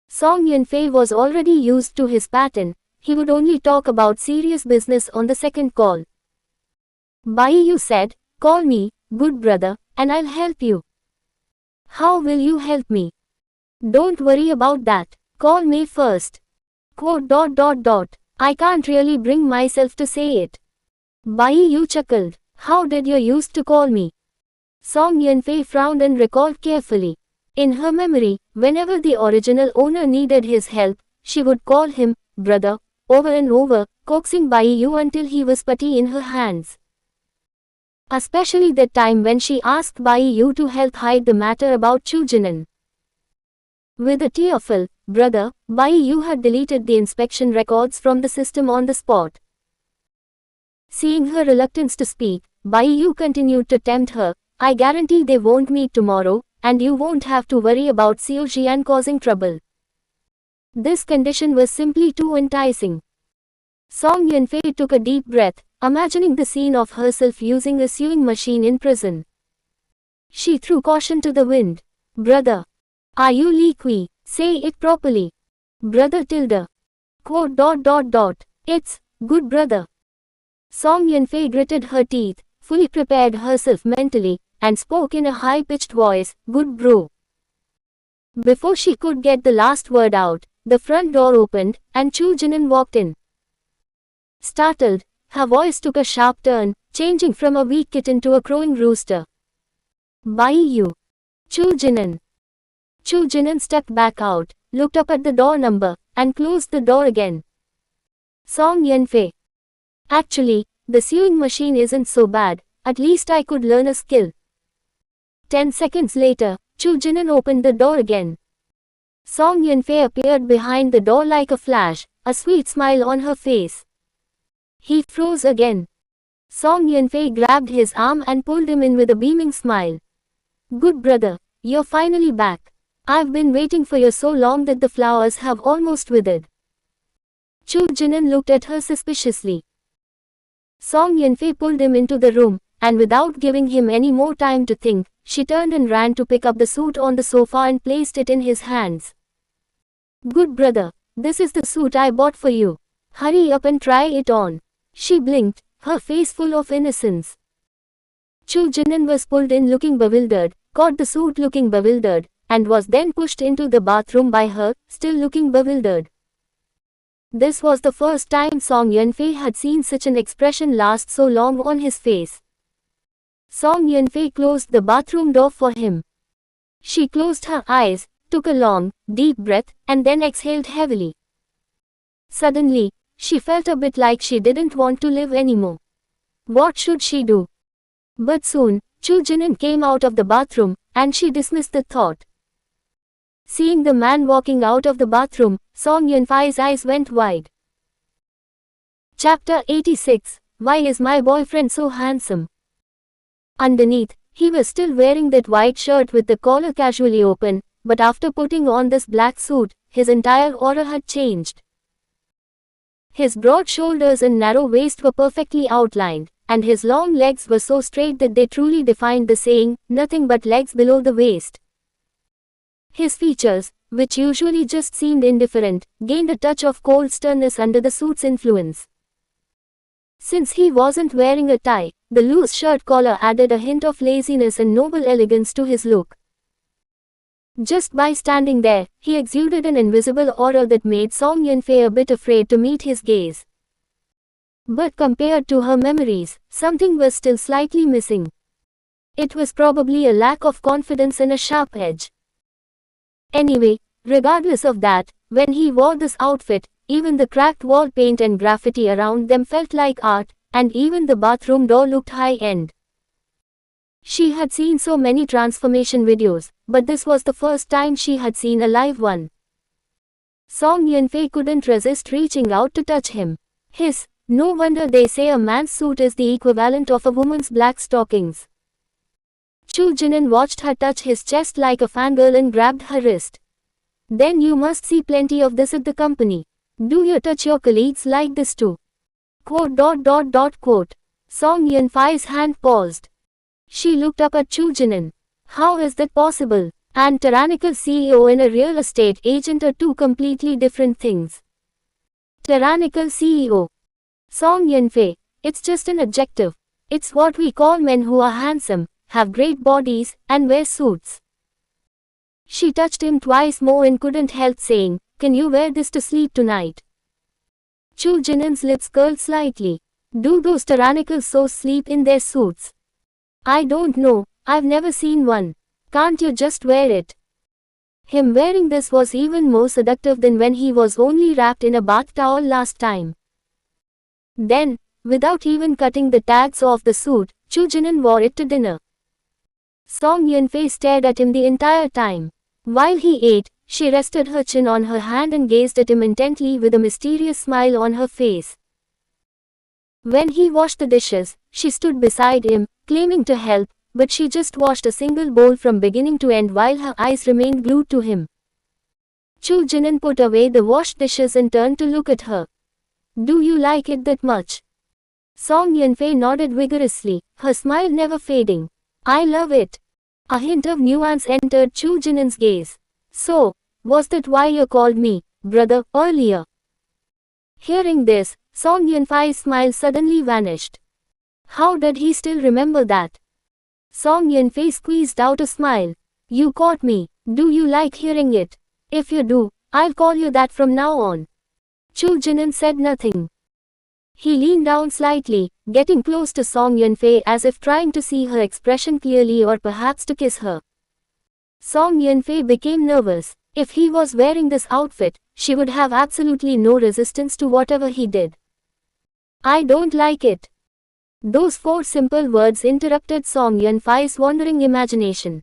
Song Yunfei was already used to his pattern. He would only talk about serious business on the second call. Bai Yu said, call me, good brother, and I'll help you. How will you help me? Don't worry about that. Call me first. Quote. I can't really bring myself to say it. Bai Yu chuckled. How did you used to call me? Song Yunfei frowned and recalled carefully. In her memory, whenever the original owner needed his help, she would call him brother over and over, coaxing Bai Yu until he was putty in her hands. Especially that time when she asked Bai Yu to help hide the matter about Chu Jinan. With a tearful brother, Bai Yu had deleted the inspection records from the system on the spot. Seeing her reluctance to speak, Bai Yu continued to tempt her. I guarantee they won't meet tomorrow, and you won't have to worry about Xiao Jian causing trouble. This condition was simply too enticing. Song Yunfei took a deep breath, imagining the scene of herself using a sewing machine in prison. She threw caution to the wind. Brother. Are you Li Kui? Say it properly. Brother tilde. Quote. It's good brother. Song Yunfei gritted her teeth, fully prepared herself mentally, and spoke in a high-pitched voice, good bro. Before she could get the last word out, the front door opened, and Chu Jinan walked in. Startled, her voice took a sharp turn, changing from a weak kitten to a crowing rooster. Bai Yu. Chu Jinan. Chu Jinan stepped back out, looked up at the door number, and closed the door again. Song Yunfei. Actually, the sewing machine isn't so bad, at least I could learn a skill. 10 seconds later, Chu Jinan opened the door again. Song Yunfei appeared behind the door like a flash, a sweet smile on her face. He froze again. Song Yunfei grabbed his arm and pulled him in with a beaming smile. Good brother, you're finally back. I've been waiting for you so long that the flowers have almost withered. Chu Jinan looked at her suspiciously. Song Yunfei pulled him into the room, and without giving him any more time to think, she turned and ran to pick up the suit on the sofa and placed it in his hands. Good brother, this is the suit I bought for you. Hurry up and try it on. She blinked, her face full of innocence. Chu Jinan was pulled in looking bewildered, caught the suit looking bewildered, and was then pushed into the bathroom by her, still looking bewildered. This was the first time Song Yunfei had seen such an expression last so long on his face. Song Yunfei closed the bathroom door for him. She closed her eyes, took a long, deep breath, and then exhaled heavily. Suddenly, she felt a bit like she didn't want to live anymore. What should she do? But soon, Chu Jinan came out of the bathroom, and she dismissed the thought. Seeing the man walking out of the bathroom, Song Yunfei's eyes went wide. Chapter 86. Why is my boyfriend so handsome? Underneath, he was still wearing that white shirt with the collar casually open, but after putting on this black suit, his entire aura had changed. His broad shoulders and narrow waist were perfectly outlined, and his long legs were so straight that they truly defined the saying, nothing but legs below the waist. His features, which usually just seemed indifferent, gained a touch of cold sternness under the suit's influence. Since he wasn't wearing a tie, the loose shirt collar added a hint of laziness and noble elegance to his look. Just by standing there, he exuded an invisible aura that made Song Yunfei a bit afraid to meet his gaze. But compared to her memories, something was still slightly missing. It was probably a lack of confidence and a sharp edge. Anyway, regardless of that, when he wore this outfit, even the cracked wall paint and graffiti around them felt like art, and even the bathroom door looked high-end. She had seen so many transformation videos, but this was the first time she had seen a live one. Song Yunfei couldn't resist reaching out to touch him. No wonder they say a man's suit is the equivalent of a woman's black stockings. Chu Jinan watched her touch his chest like a fangirl and grabbed her wrist. Then you must see plenty of this at the company. Do you touch your colleagues like this too? Quote. Song Yunfei's hand paused. She looked up at Chu Jinan. How is that possible? And tyrannical CEO and a real estate agent are two completely different things. Tyrannical CEO. Song Yunfei, it's just an adjective. It's what we call men who are handsome, have great bodies, and wear suits. She touched him twice more and couldn't help saying, can you wear this to sleep tonight? Chu Jinan's lips curled slightly. Do those tyrannical souls sleep in their suits? I don't know, I've never seen one. Can't you just wear it? Him wearing this was even more seductive than when he was only wrapped in a bath towel last time. Then, without even cutting the tags off the suit, Chu Jinan wore it to dinner. Song Yunfei stared at him the entire time. While he ate, she rested her chin on her hand and gazed at him intently with a mysterious smile on her face. When he washed the dishes, she stood beside him, claiming to help, but she just washed a single bowl from beginning to end while her eyes remained glued to him. Chu Jinan put away the washed dishes and turned to look at her. Do you like it that much? Song Yunfei nodded vigorously, her smile never fading. I love it. A hint of nuance entered Chu Jinan's gaze. So, was that why you called me, brother, earlier? Hearing this, Song Yunfei's smile suddenly vanished. How did he still remember that? Song Yunfei squeezed out a smile. You caught me. Do you like hearing it? If you do, I'll call you that from now on. Chu Jinan said nothing. He leaned down slightly, getting close to Song Yunfei as if trying to see her expression clearly or perhaps to kiss her. Song Yunfei became nervous. If he was wearing this outfit, she would have absolutely no resistance to whatever he did. I don't like it. Those four simple words interrupted Song Yunfei's wandering imagination.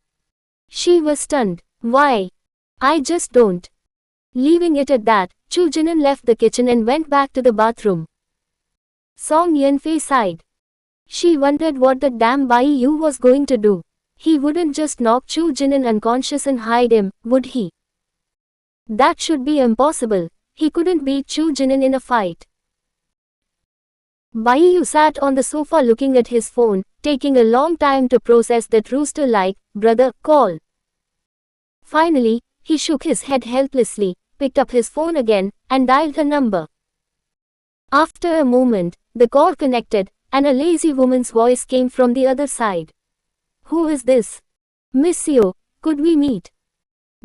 She was stunned. Why? I just don't. Leaving it at that, Chu Jinan left the kitchen and went back to the bathroom. Song Yunfei sighed. She wondered what the damn Bai Yu was going to do. He wouldn't just knock Chu Jinan unconscious and hide him, would he? That should be impossible. He couldn't beat Chu Jinan in a fight. Bai Yu sat on the sofa looking at his phone, taking a long time to process that rooster-like, brother, call. Finally, he shook his head helplessly, picked up his phone again, and dialed her number. After a moment, the call connected, and a lazy woman's voice came from the other side. Who is this? Miss Seo, could we meet?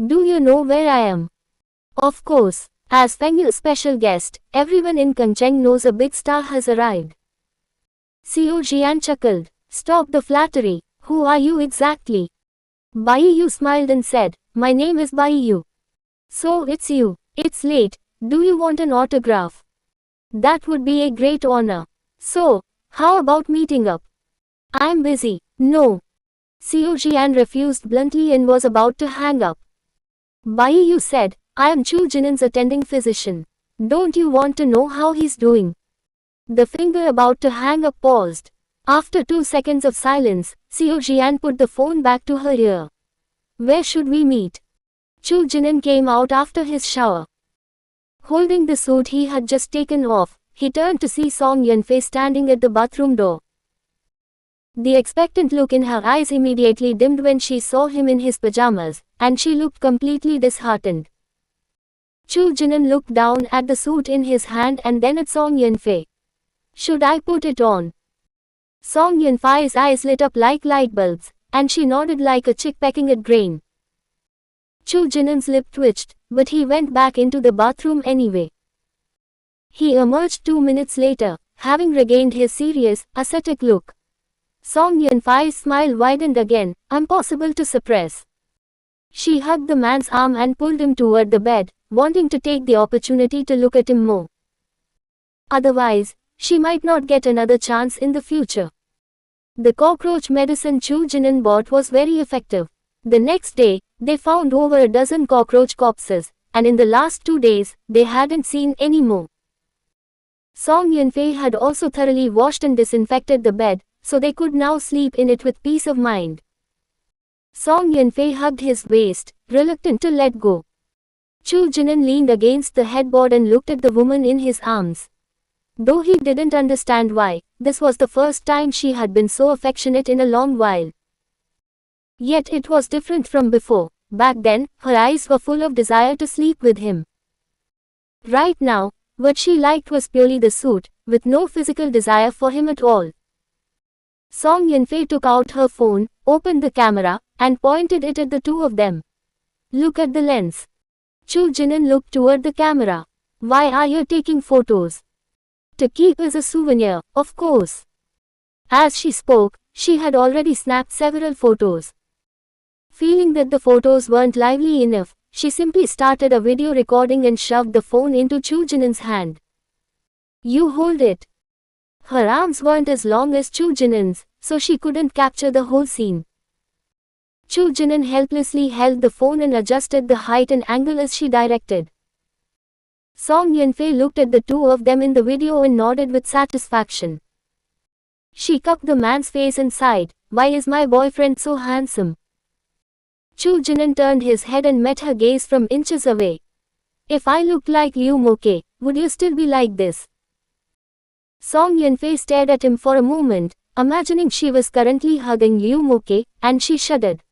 Do you know where I am? Of course, as Feng Yu's special guest, everyone in Kangcheng knows a big star has arrived. Xiao Jian chuckled. Stop the flattery. Who are you exactly? Bai Yu smiled and said, My name is Bai Yu. So it's you. It's late. Do you want an autograph? That would be a great honor. So, how about meeting up? I'm busy. No. Xiao Jian refused bluntly and was about to hang up. Bai Yu said, I am Chu Jinan's attending physician. Don't you want to know how he's doing? The finger about to hang up paused. After 2 seconds of silence, Xiao Jian put the phone back to her ear. Where should we meet? Chu Jinan came out after his shower. Holding the suit he had just taken off, he turned to see Song Yanfei standing at the bathroom door. The expectant look in her eyes immediately dimmed when she saw him in his pajamas, and she looked completely disheartened. Chu Jinan looked down at the suit in his hand and then at Song Yanfei. Should I put it on? Song Yanfei's eyes lit up like light bulbs, and she nodded like a chick pecking at grain. Chu Jinan's lip twitched, but he went back into the bathroom anyway. He emerged 2 minutes later, having regained his serious, ascetic look. Song Yanfei's smile widened again, impossible to suppress. She hugged the man's arm and pulled him toward the bed, wanting to take the opportunity to look at him more. Otherwise, she might not get another chance in the future. The cockroach medicine Chu Jinan bought was very effective. The next day, they found over a dozen cockroach corpses, and in the last 2 days, they hadn't seen any more. Song Yanfei had also thoroughly washed and disinfected the bed, so they could now sleep in it with peace of mind. Song Yanfei hugged his waist, reluctant to let go. Chu Jinan leaned against the headboard and looked at the woman in his arms. Though he didn't understand why, this was the first time she had been so affectionate in a long while. Yet it was different from before. Back then, her eyes were full of desire to sleep with him. Right now, what she liked was purely the suit, with no physical desire for him at all. Song Yanfei took out her phone, opened the camera, and pointed it at the two of them. Look at the lens. Chu Jinan looked toward the camera. Why are you taking photos? To keep as a souvenir, of course. As she spoke, she had already snapped several photos. Feeling that the photos weren't lively enough, she simply started a video recording and shoved the phone into Chu Jinan's hand. You hold it. Her arms weren't as long as Chu Jinan's, so she couldn't capture the whole scene. Chu Jinan helplessly held the phone and adjusted the height and angle as she directed. Song Yanfei looked at the two of them in the video and nodded with satisfaction. She cupped the man's face and sighed, Why is my boyfriend so handsome? Chu Jinan turned his head and met her gaze from inches away. If I looked like Liu Moke, would you still be like this? Song Yanfei stared at him for a moment, imagining she was currently hugging Liu Moke, and she shuddered.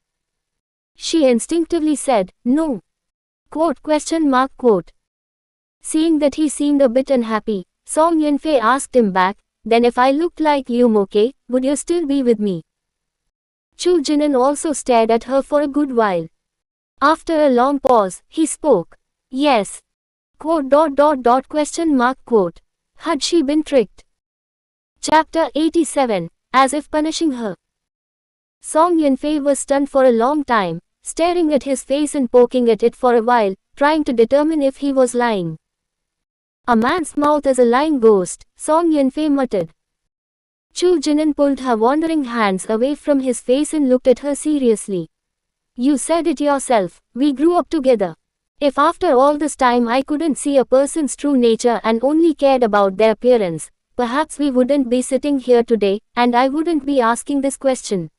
She instinctively said, No. Quote. Seeing that he seemed a bit unhappy, Song Yanfei asked him back, Then if I looked like Liu Moke, would you still be with me? Chu Jinan also stared at her for a good while. After a long pause, he spoke. Yes. Quote. Had she been tricked? Chapter 87. As if punishing her. Song Yanfei was stunned for a long time, staring at his face and poking at it for a while, trying to determine if he was lying. A man's mouth is a lying ghost, Song Yanfei muttered. Chu Jinan pulled her wandering hands away from his face and looked at her seriously. You said it yourself, we grew up together. If after all this time I couldn't see a person's true nature and only cared about their appearance, perhaps we wouldn't be sitting here today, and I wouldn't be asking this question.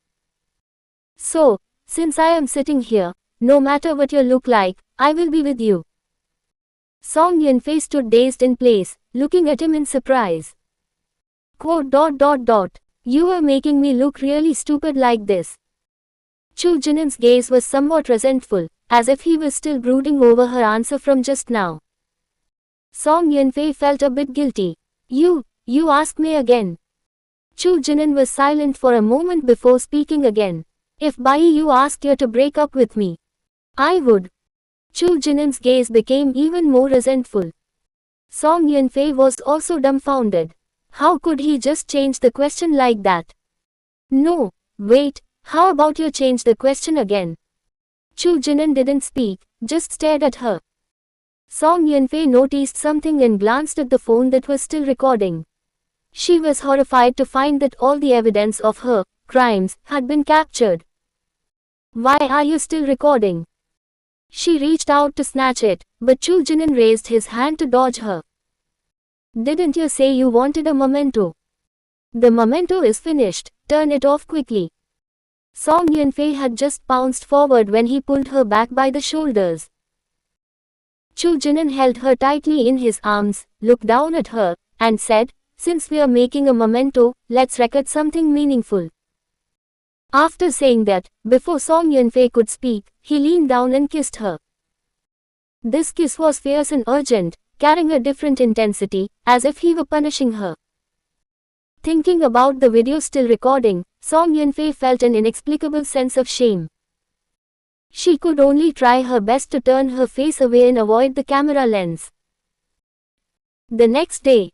So, since I am sitting here, no matter what you look like, I will be with you. Song Yanfei stood dazed in place, looking at him in surprise. Quote. You are making me look really stupid like this. Chu Jinan's gaze was somewhat resentful, as if he was still brooding over her answer from just now. Song Yanfei felt a bit guilty. You asked me again. Chu Jinan was silent for a moment before speaking again. If Bai Yu asked you to break up with me, I would. Chu Jinan's gaze became even more resentful. Song Yunfei was also dumbfounded. How could he just change the question like that? No, wait, how about you change the question again? Chu Jinan didn't speak, just stared at her. Song Yunfei noticed something and glanced at the phone that was still recording. She was horrified to find that all the evidence of her crimes had been captured. Why are you still recording? She reached out to snatch it, but Chu Jinan raised his hand to dodge her. Didn't you say you wanted a memento? The memento is finished, turn it off quickly. Song Yunfei had just pounced forward when he pulled her back by the shoulders. Chu Jinan held her tightly in his arms, looked down at her, and said, "Since we are making a memento, let's record something meaningful." After saying that, before Song Yunfei could speak, he leaned down and kissed her. This kiss was fierce and urgent, carrying a different intensity, as if he were punishing her. Thinking about the video still recording, Song Yunfei felt an inexplicable sense of shame. She could only try her best to turn her face away and avoid the camera lens. The next day,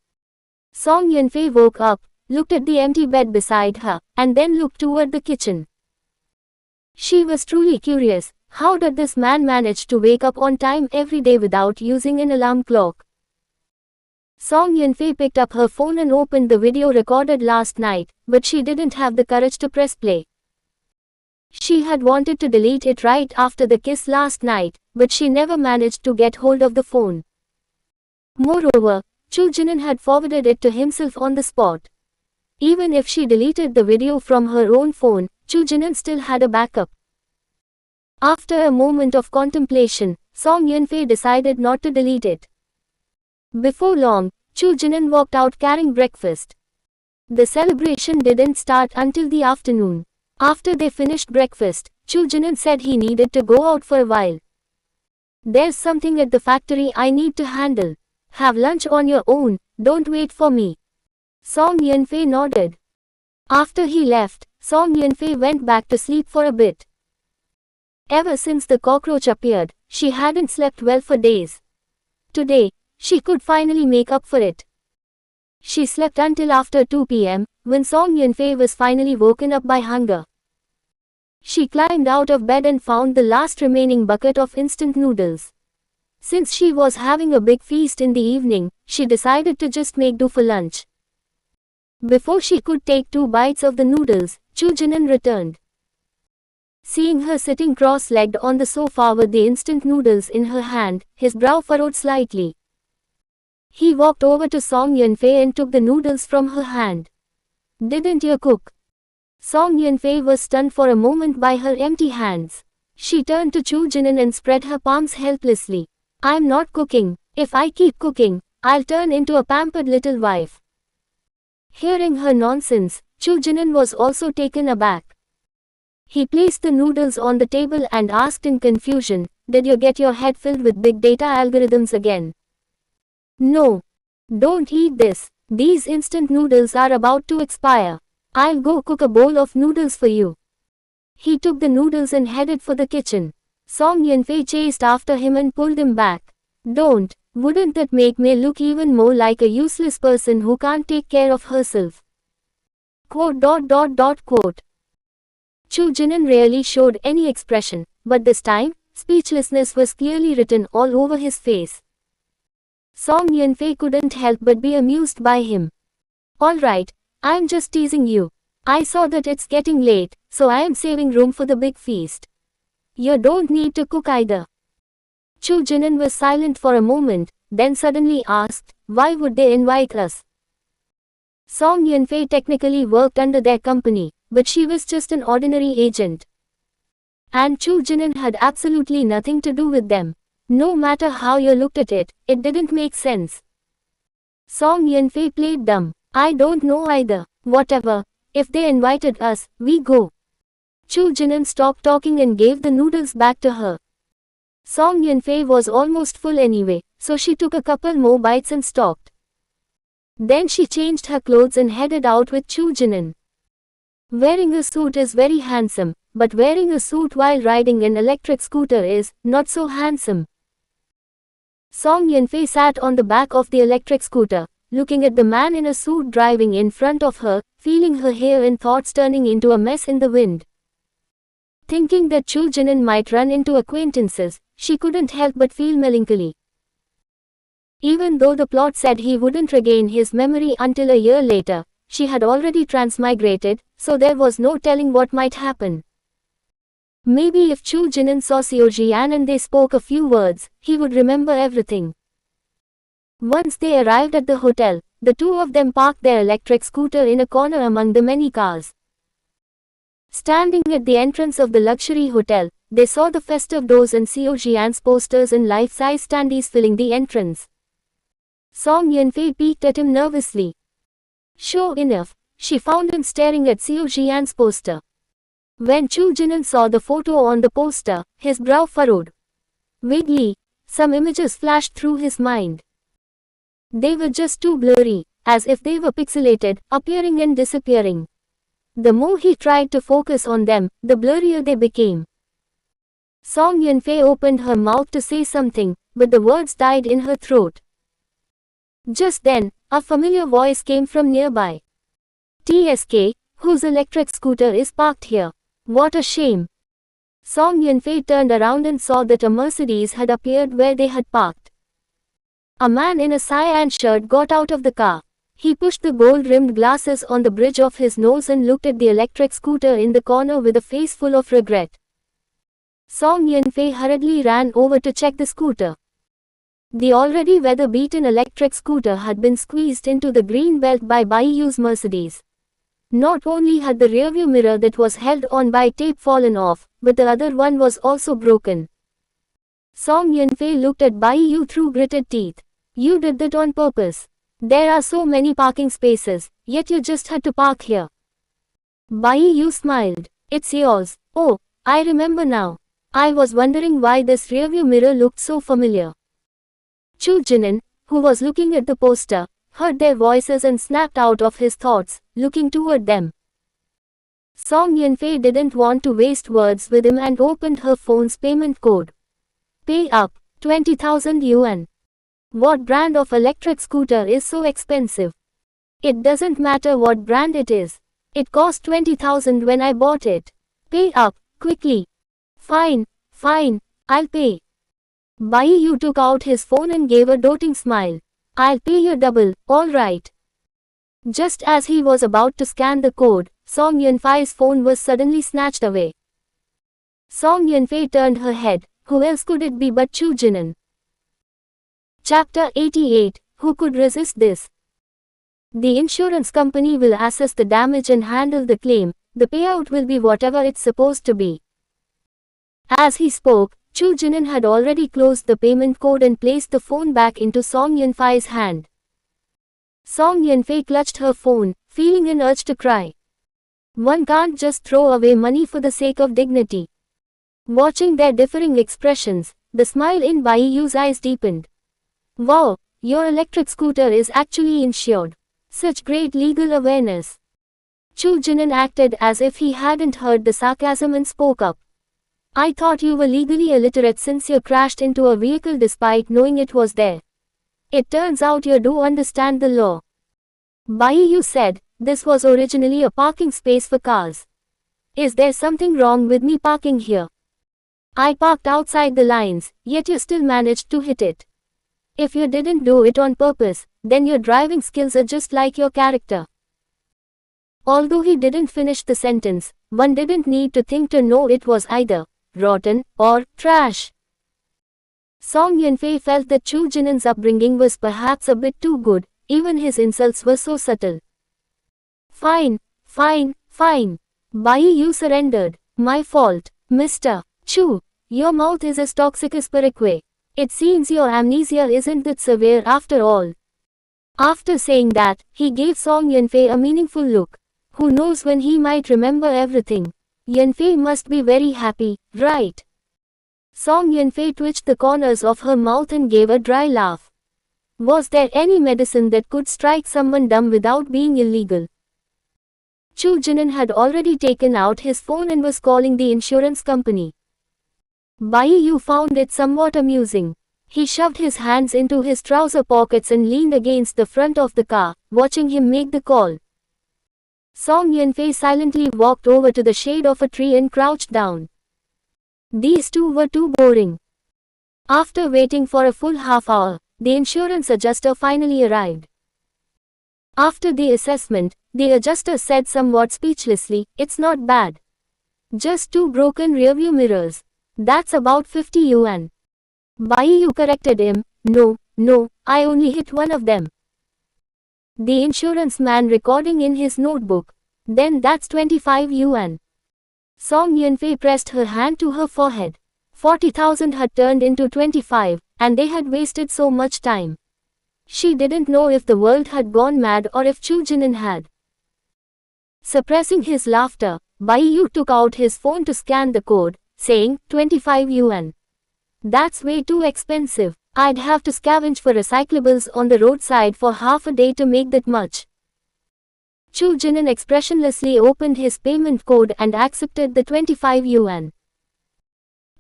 Song Yunfei woke up, looked at the empty bed beside her, and then looked toward the kitchen. She was truly curious. How did this man manage to wake up on time every day without using an alarm clock? Song Yunfei picked up her phone and opened the video recorded last night, but she didn't have the courage to press play. She had wanted to delete it right after the kiss last night, but she never managed to get hold of the phone. Moreover, Chu Jinan had forwarded it to himself on the spot. Even if she deleted the video from her own phone, Chu Jinan still had a backup. After a moment of contemplation, Song Yunfei decided not to delete it. Before long, Chu Jinan walked out carrying breakfast. The celebration didn't start until the afternoon. After they finished breakfast, Chu Jinan said he needed to go out for a while. "There's something at the factory I need to handle. Have lunch on your own, don't wait for me." Song Yunfei nodded. After he left, Song Yunfei went back to sleep for a bit. Ever since the cockroach appeared, she hadn't slept well for days. Today, she could finally make up for it. She slept until after 2 p.m., when Song Yunfei was finally woken up by hunger. She climbed out of bed and found the last remaining bucket of instant noodles. Since she was having a big feast in the evening, she decided to just make do for lunch. Before she could take 2 bites of the noodles, Chu Jinan returned. Seeing her sitting cross-legged on the sofa with the instant noodles in her hand, his brow furrowed slightly. He walked over to Song Yunfei and took the noodles from her hand. "Didn't you cook?" Song Yunfei was stunned for a moment by her empty hands. She turned to Chu Jinan and spread her palms helplessly. "I'm not cooking. If I keep cooking, I'll turn into a pampered little wife." Hearing her nonsense, Chu Jinan was also taken aback. He placed the noodles on the table and asked in confusion, "Did you get your head filled with big data algorithms again?" "No. Don't eat this. These instant noodles are about to expire. I'll go cook a bowl of noodles for you." He took the noodles and headed for the kitchen. Song Yunfei chased after him and pulled him back. "Don't. Wouldn't that make me look even more like a useless person who can't take care of herself?" Quote. Chu Jinan rarely showed any expression, but this time, speechlessness was clearly written all over his face. Song Yunfei couldn't help but be amused by him. "All right, I'm just teasing you. I saw that it's getting late, so I am saving room for the big feast. You don't need to cook either." Chu Jinan was silent for a moment, then suddenly asked, "Why would they invite us?" Song Yunfei technically worked under their company, but she was just an ordinary agent. And Chu Jinan had absolutely nothing to do with them. No matter how you looked at it, it didn't make sense. Song Yunfei played dumb. "I don't know either. Whatever. If they invited us, we go." Chu Jinan stopped talking and gave the noodles back to her. Song Yunfei was almost full anyway, so she took a couple more bites and stopped. Then she changed her clothes and headed out with Chu Jinan. Wearing a suit is very handsome, but wearing a suit while riding an electric scooter is not so handsome. Song Yunfei sat on the back of the electric scooter, looking at the man in a suit driving in front of her, feeling her hair and thoughts turning into a mess in the wind. Thinking that Chu Jinan might run into acquaintances, she couldn't help but feel melancholy. Even though the plot said he wouldn't regain his memory until a year later, she had already transmigrated, so there was no telling what might happen. Maybe if Chu Jinan saw Xiao Jian and they spoke a few words, he would remember everything. Once they arrived at the hotel, the two of them parked their electric scooter in a corner among the many cars. Standing at the entrance of the luxury hotel, they saw the festive doors and Xiao Jian's posters and life-size standees filling the entrance. Song Yunfei peeked at him nervously. Sure enough, she found him staring at Xiao Jian's poster. When Chu Jinan saw the photo on the poster, his brow furrowed. Vaguely, some images flashed through his mind. They were just too blurry, as if they were pixelated, appearing and disappearing. The more he tried to focus on them, the blurrier they became. Song Yunfei opened her mouth to say something, but the words died in her throat. Just then, a familiar voice came from nearby. TSK, whose electric scooter is parked here? What a shame. Song Yunfei turned around and saw that a Mercedes had appeared where they had parked. A man in a cyan shirt got out of the car. He pushed the gold-rimmed glasses on the bridge of his nose and looked at the electric scooter in the corner with a face full of regret. Song Yunfei hurriedly ran over to check the scooter. The already weather-beaten electric scooter had been squeezed into the green belt by Baiyu's Mercedes. Not only had the rearview mirror that was held on by tape fallen off, but the other one was also broken. Song Yunfei looked at Baiyu through gritted teeth. You did that on purpose. There are so many parking spaces, yet you just had to park here. Baiyu smiled. It's yours. Oh, I remember now. I was wondering why this rearview mirror looked so familiar. Chu Jinan, who was looking at the poster, heard their voices and snapped out of his thoughts, looking toward them. Song Yunfei didn't want to waste words with him and opened her phone's payment code. Pay up, 20,000 yuan. What brand of electric scooter is so expensive? It doesn't matter what brand it is. It cost 20,000 when I bought it. Pay up, quickly. Fine, I'll pay. Baiyu took out his phone and gave a doting smile. I'll pay you double, alright. Just as he was about to scan the code, Song Yunfei's phone was suddenly snatched away. Song Yunfei turned her head. Who else could it be but Chu Jinan? Chapter 88. Who could resist this? The insurance company will assess the damage and handle the claim. The payout will be whatever it's supposed to be. As he spoke, Chu Jinan had already closed the payment code and placed the phone back into Song Yunfei's hand. Song Yunfei clutched her phone, feeling an urge to cry. One can't just throw away money for the sake of dignity. Watching their differing expressions, the smile in Baiyu's eyes deepened. Wow, your electric scooter is actually insured. Such great legal awareness. Chu Jinan acted as if he hadn't heard the sarcasm and spoke up. I thought you were legally illiterate since you crashed into a vehicle despite knowing it was there. It turns out you do understand the law. Baiyu said, this was originally a parking space for cars. Is there something wrong with me parking here? I parked outside the lines, yet you still managed to hit it. If you didn't do it on purpose, then your driving skills are just like your character. Although he didn't finish the sentence, one didn't need to think to know it was either rotten or trash. Song Yunfei felt that Chu Jinan's upbringing was perhaps a bit too good, even his insults were so subtle. Fine. Baiyu surrendered. My fault, Mr. Chu. Your mouth is as toxic as Paraquay. It seems your amnesia isn't that severe after all. After saying that, he gave Song Yunfei a meaningful look. Who knows when he might remember everything. Yunfei must be very happy, right? Song Yunfei twitched the corners of her mouth and gave a dry laugh. Was there any medicine that could strike someone dumb without being illegal? Chu Jinan had already taken out his phone and was calling the insurance company. Bai Yu found it somewhat amusing. He shoved his hands into his trouser pockets and leaned against the front of the car, watching him make the call. Song Yunfei silently walked over to the shade of a tree and crouched down. These two were too boring. After waiting for a full half hour, the insurance adjuster finally arrived. After the assessment, the adjuster said somewhat speechlessly, "It's not bad. Just two broken rearview mirrors. That's about 50 yuan. Bai Yu corrected him, No, I only hit one of them. The insurance man recording in his notebook. Then that's 25 yuan. Song Yunfei pressed her hand to her forehead. 40,000 had turned into 25, and they had wasted so much time. She didn't know if the world had gone mad or if Chu Jinan had. Suppressing his laughter, Bai Yu took out his phone to scan the code, saying, 25 yuan. That's way too expensive. I'd have to scavenge for recyclables on the roadside for half a day to make that much. Chu Jinan expressionlessly opened his payment code and accepted the 25 yuan.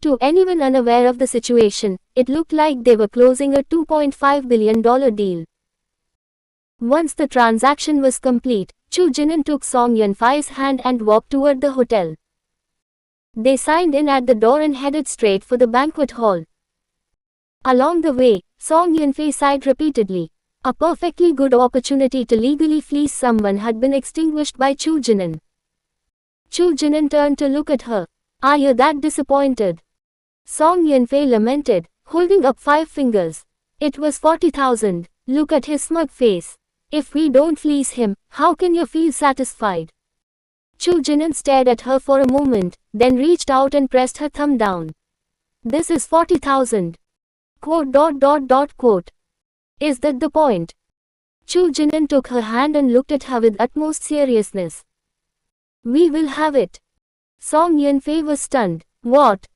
To anyone unaware of the situation, it looked like they were closing a $2.5 billion deal. Once the transaction was complete, Chu Jinan took Song Yunfei's hand and walked toward the hotel. They signed in at the door and headed straight for the banquet hall. Along the way, Song Yunfei sighed repeatedly. A perfectly good opportunity to legally fleece someone had been extinguished by Chu Jinan. Chu Jinan turned to look at her. Are you that disappointed? Song Yunfei lamented, holding up 5 fingers. It was 40,000. Look at his smug face. If we don't fleece him, how can you feel satisfied? Chu Jinan stared at her for a moment, then reached out and pressed her thumb down. This is 40,000. Quote. Is that the point? Chu Jinan took her hand and looked at her with utmost seriousness. We will have it. Song Yunfei was stunned. What?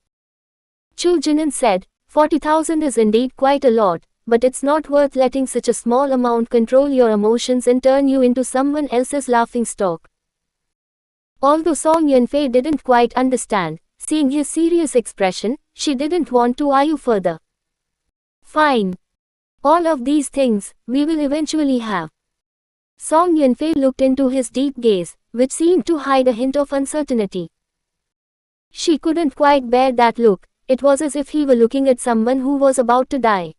Chu Jinan said, 40,000 is indeed quite a lot, but it's not worth letting such a small amount control your emotions and turn you into someone else's laughingstock. Although Song Yunfei didn't quite understand, seeing his serious expression, she didn't want to argue further. Fine. All of these things, we will eventually have. Song Yunfei looked into his deep gaze, which seemed to hide a hint of uncertainty. She couldn't quite bear that look. It was as if he were looking at someone who was about to die.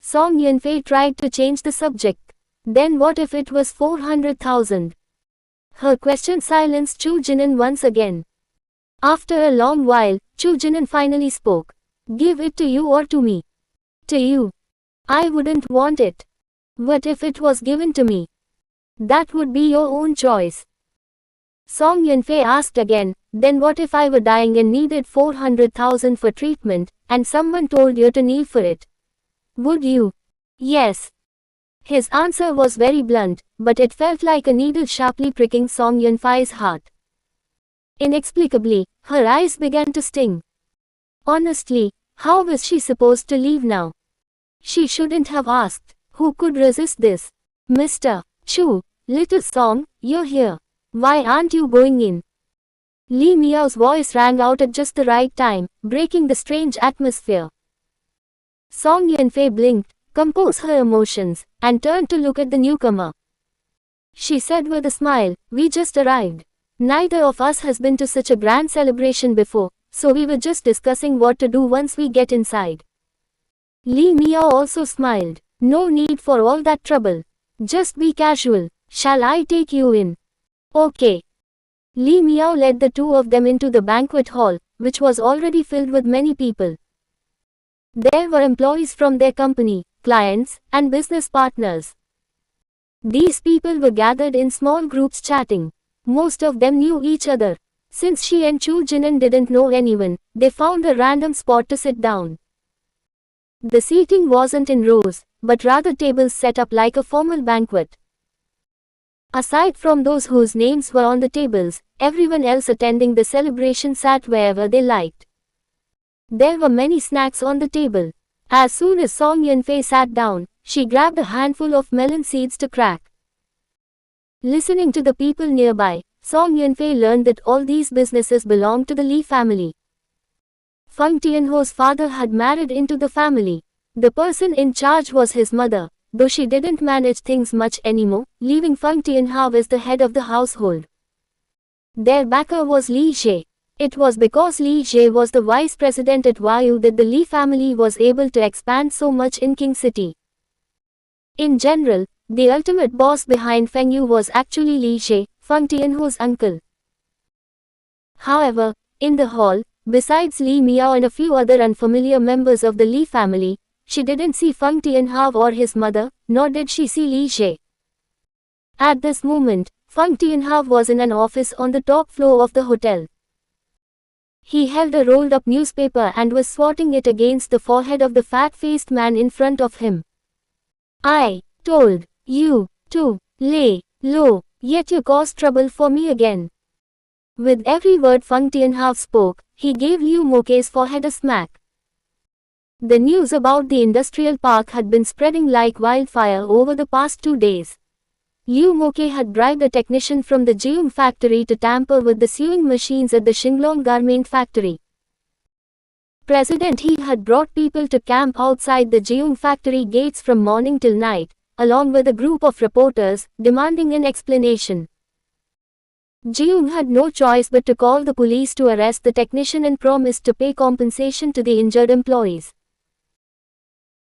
Song Yunfei tried to change the subject. Then what if it was 400,000? Her question silenced Chu Jinan once again. After a long while, Chu Jinan finally spoke. Give it to you or to me? To you. I wouldn't want it. What if it was given to me? That would be your own choice. Song Yunfei asked again, then what if I were dying and needed 400,000 for treatment, and someone told you to kneel for it? Would you? Yes. His answer was very blunt, but it felt like a needle sharply pricking Song Yunfei's heart. Inexplicably, her eyes began to sting. Honestly, how was she supposed to leave now? She shouldn't have asked. Who could resist this? Mr. Chu, little Song, you're here. Why aren't you going in? Li Miao's voice rang out at just the right time, breaking the strange atmosphere. Song Yunfei blinked, composed her emotions, and turned to look at the newcomer. She said with a smile, we just arrived. Neither of us has been to such a grand celebration before, so we were just discussing what to do once we get inside. Li Miao also smiled. No need for all that trouble. Just be casual. Shall I take you in? Okay. Li Miao led the two of them into the banquet hall, which was already filled with many people. There were employees from their company, clients, and business partners. These people were gathered in small groups chatting. Most of them knew each other. Since she and Chu Jinan didn't know anyone, they found a random spot to sit down. The seating wasn't in rows, but rather tables set up like a formal banquet. Aside from those whose names were on the tables, everyone else attending the celebration sat wherever they liked. There were many snacks on the table. As soon as Song Yunfei sat down, she grabbed a handful of melon seeds to crack. Listening to the people nearby, Song Yunfei learned that all these businesses belonged to the Li family. Feng Tianho's father had married into the family. The person in charge was his mother, though she didn't manage things much anymore, leaving Feng Tianhao as the head of the household. Their backer was Li Jie. It was because Li Jie was the vice president at Huayu that the Li family was able to expand so much in King City. In general, the ultimate boss behind Fengyu was actually Li Jie, Feng Tianho's uncle. However, in the hall, besides Li Miao and a few other unfamiliar members of the Li family, she didn't see Feng Tianhao or his mother, nor did she see Li Jie. At this moment, Feng Tianhao was in an office on the top floor of the hotel. He held a rolled-up newspaper and was swatting it against the forehead of the fat-faced man in front of him. "I told you to lay low, yet you caused trouble for me again." With every word Feng Tianhao spoke, he gave Liu Moke's forehead a smack. The news about the industrial park had been spreading like wildfire over the past 2 days. Liu Moke had bribed a technician from the Jiung factory to tamper with the sewing machines at the Xinglong garment factory. President He had brought people to camp outside the Jiung factory gates from morning till night, along with a group of reporters, demanding an explanation. Jiung had no choice but to call the police to arrest the technician and promised to pay compensation to the injured employees.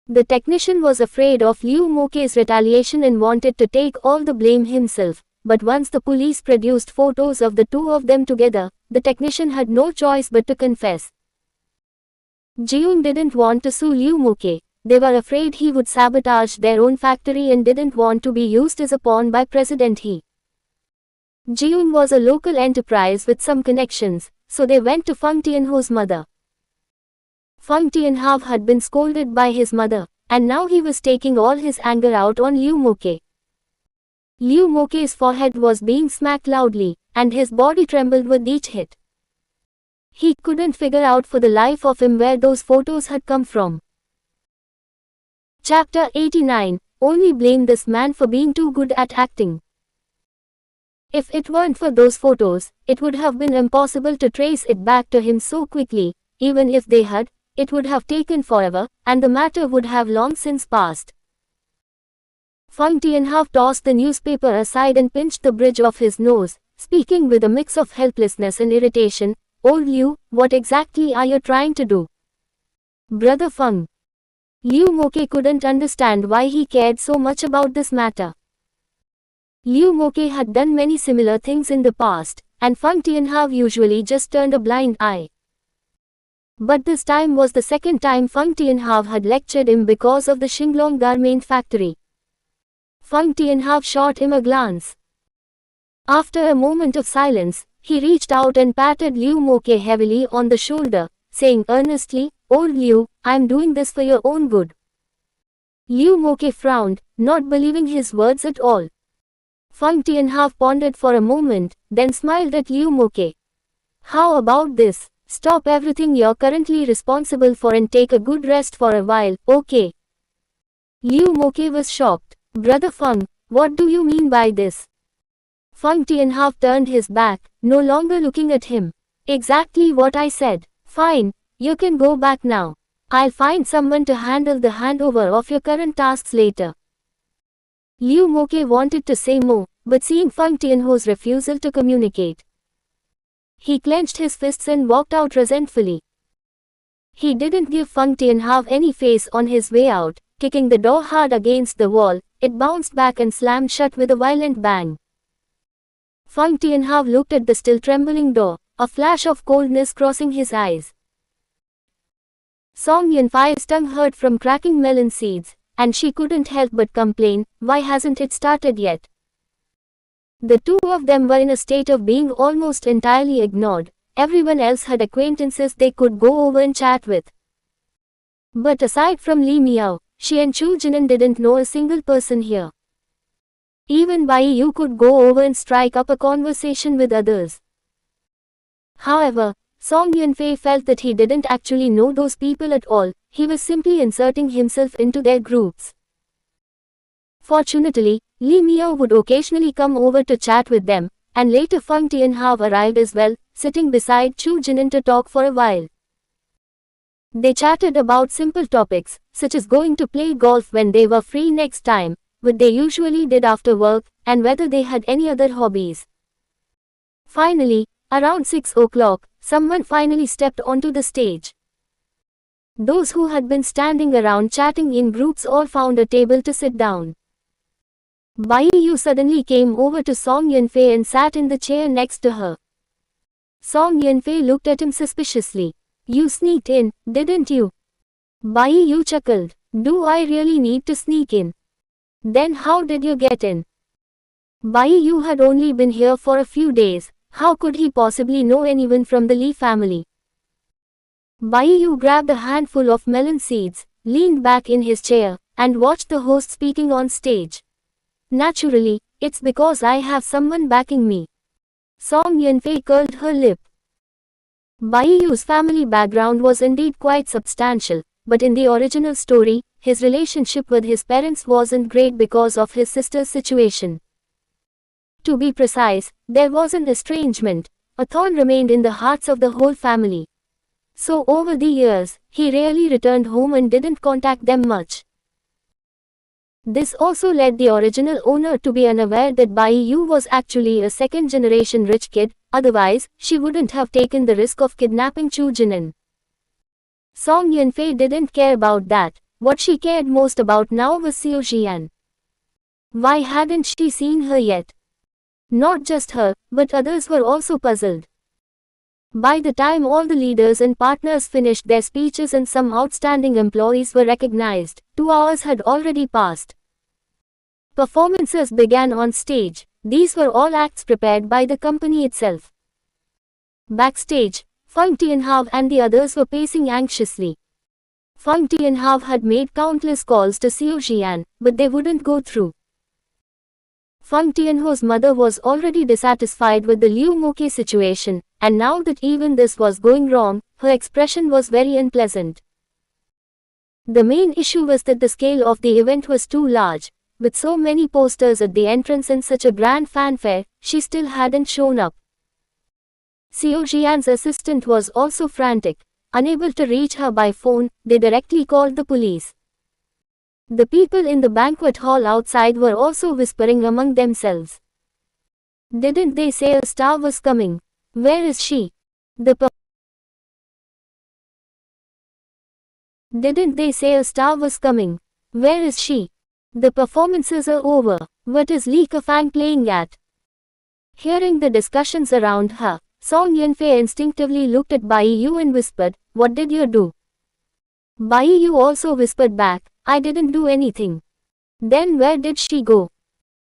The technician was afraid of Liu Moke's retaliation and wanted to take all the blame himself, but once the police produced photos of the two of them together, the technician had no choice but to confess. Jiung didn't want to sue Liu Moke. They were afraid he would sabotage their own factory and didn't want to be used as a pawn by President He. Jiung was a local enterprise with some connections, so they went to Feng Tianho's mother. Feng Tianhao had been scolded by his mother, and now he was taking all his anger out on Liu Moke. Liu Moke's forehead was being smacked loudly, and his body trembled with each hit. He couldn't figure out for the life of him where those photos had come from. Chapter 89, Only blame this man for being too good at acting. If it weren't for those photos, it would have been impossible to trace it back to him so quickly. Even if they had, it would have taken forever, and the matter would have long since passed. Feng Tianhao tossed the newspaper aside and pinched the bridge of his nose, speaking with a mix of helplessness and irritation. "Old Liu, what exactly are you trying to do?" "Brother Feng." Liu Moke couldn't understand why he cared so much about this matter. Liu Moke had done many similar things in the past, and Feng Tianhao usually just turned a blind eye. But this time was the second time Feng Tianhao had lectured him because of the Xinglong garment factory. Feng Tianhao shot him a glance. After a moment of silence, he reached out and patted Liu Moke heavily on the shoulder, saying earnestly, "Old Liu, I'm doing this for your own good." Liu Moke frowned, not believing his words at all. Feng Tianhao pondered for a moment, then smiled at Liu Moke. "How about this? Stop everything you're currently responsible for and take a good rest for a while, okay?" Liu Moke was shocked. "Brother Feng, what do you mean by this?" Feng Tianhao turned his back, no longer looking at him. "Exactly what I said. Fine, you can go back now. I'll find someone to handle the handover of your current tasks later." Liu Moke wanted to say more, but seeing Feng Tianho's refusal to communicate, he clenched his fists and walked out resentfully. He didn't give Feng Tianhao any face on his way out, kicking the door hard against the wall. It bounced back and slammed shut with a violent bang. Feng Tianhao looked at the still trembling door, a flash of coldness crossing his eyes. Song Yunfei's tongue hurt from cracking melon seeds, and she couldn't help but complain, "Why hasn't it started yet?" The two of them were in a state of being almost entirely ignored. Everyone else had acquaintances they could go over and chat with. But aside from Li Miao, she and Chu Jinan didn't know a single person here. Even Bai Yu could go over and strike up a conversation with others. However, Song Yunfei felt that he didn't actually know those people at all. He was simply inserting himself into their groups. Fortunately, Lee Mio would occasionally come over to chat with them, and later Feng Tianhao arrived as well, sitting beside Chu Jinan to talk for a while. They chatted about simple topics, such as going to play golf when they were free next time, what they usually did after work, and whether they had any other hobbies. Finally, around 6 o'clock, someone finally stepped onto the stage. Those who had been standing around chatting in groups all found a table to sit down. Bai Yu suddenly came over to Song Yunfei and sat in the chair next to her. Song Yunfei looked at him suspiciously. You sneaked in, didn't you? Bai Yu chuckled. Do I really need to sneak in? Then how did you get in? Bai Yu had only been here for a few days. How could he possibly know anyone from the Li family? Bai Yu grabbed a handful of melon seeds, leaned back in his chair, and watched the host speaking on stage. Naturally, it's because I have someone backing me. Song Yunfei curled her lip. Bai Yu's family background was indeed quite substantial, but in the original story, his relationship with his parents wasn't great because of his sister's situation. To be precise, there was an estrangement. A thorn remained in the hearts of the whole family. So over the years, he rarely returned home and didn't contact them much. This also led the original owner to be unaware that Bai Yu was actually a second-generation rich kid, otherwise, she wouldn't have taken the risk of kidnapping Chu Jinan. Song Yunfei didn't care about that. What she cared most about now was Xiao Jian. Why hadn't she seen her yet? Not just her, but others were also puzzled. By the time all the leaders and partners finished their speeches and some outstanding employees were recognized, 2 hours had already passed. Performances began on stage. These were all acts prepared by the company itself. Backstage, Feng Tianhao and the others were pacing anxiously. Feng Tianhao had made countless calls to Xiao Jian, but they wouldn't go through. Feng Tianhao's mother was already dissatisfied with the Liu Moke situation, and now that even this was going wrong, her expression was very unpleasant. The main issue was that the scale of the event was too large. With so many posters at the entrance and such a grand fanfare, she still hadn't shown up. Xiao Jian's assistant was also frantic. Unable to reach her by phone, they directly called the police. The people in the banquet hall outside were also whispering among themselves. Didn't they say a star was coming? Where is she? Didn't they say a star was coming? Where is she? The performances are over. What is Li Kefang playing at? Hearing the discussions around her, Song Yunfei instinctively looked at Bai Yu and whispered, What did you do? Bai Yu also whispered back, I didn't do anything. Then where did she go?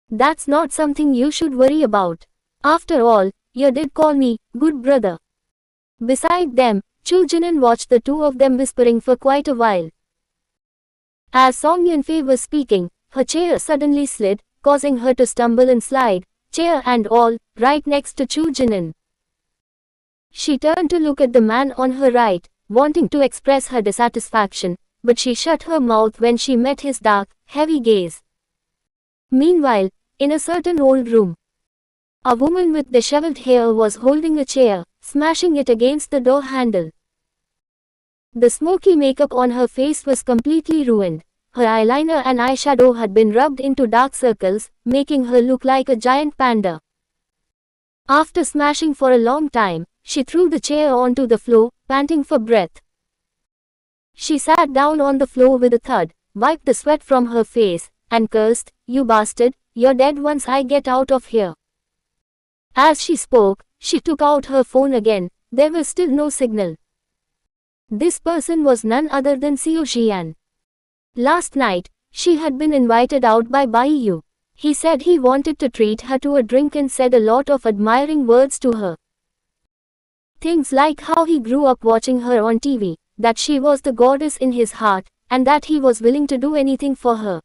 That's not something you should worry about. After all, you did call me, good brother. Beside them, Chu Jinan watched the two of them whispering for quite a while. As Song Yunfei was speaking, her chair suddenly slid, causing her to stumble and slide, chair and all, right next to Chu Jinan. She turned to look at the man on her right, wanting to express her dissatisfaction, but she shut her mouth when she met his dark, heavy gaze. Meanwhile, in a certain old room, a woman with disheveled hair was holding a chair, smashing it against the door handle. The smoky makeup on her face was completely ruined. Her eyeliner and eyeshadow had been rubbed into dark circles, making her look like a giant panda. After smashing for a long time, she threw the chair onto the floor, panting for breath. She sat down on the floor with a thud, wiped the sweat from her face, and cursed, You bastard, you're dead once I get out of here. As she spoke, she took out her phone again. There was still no signal. This person was none other than Xiao Jian. Last night, she had been invited out by Bai Yu. He said he wanted to treat her to a drink and said a lot of admiring words to her. Things like how he grew up watching her on TV, that she was the goddess in his heart, and that he was willing to do anything for her,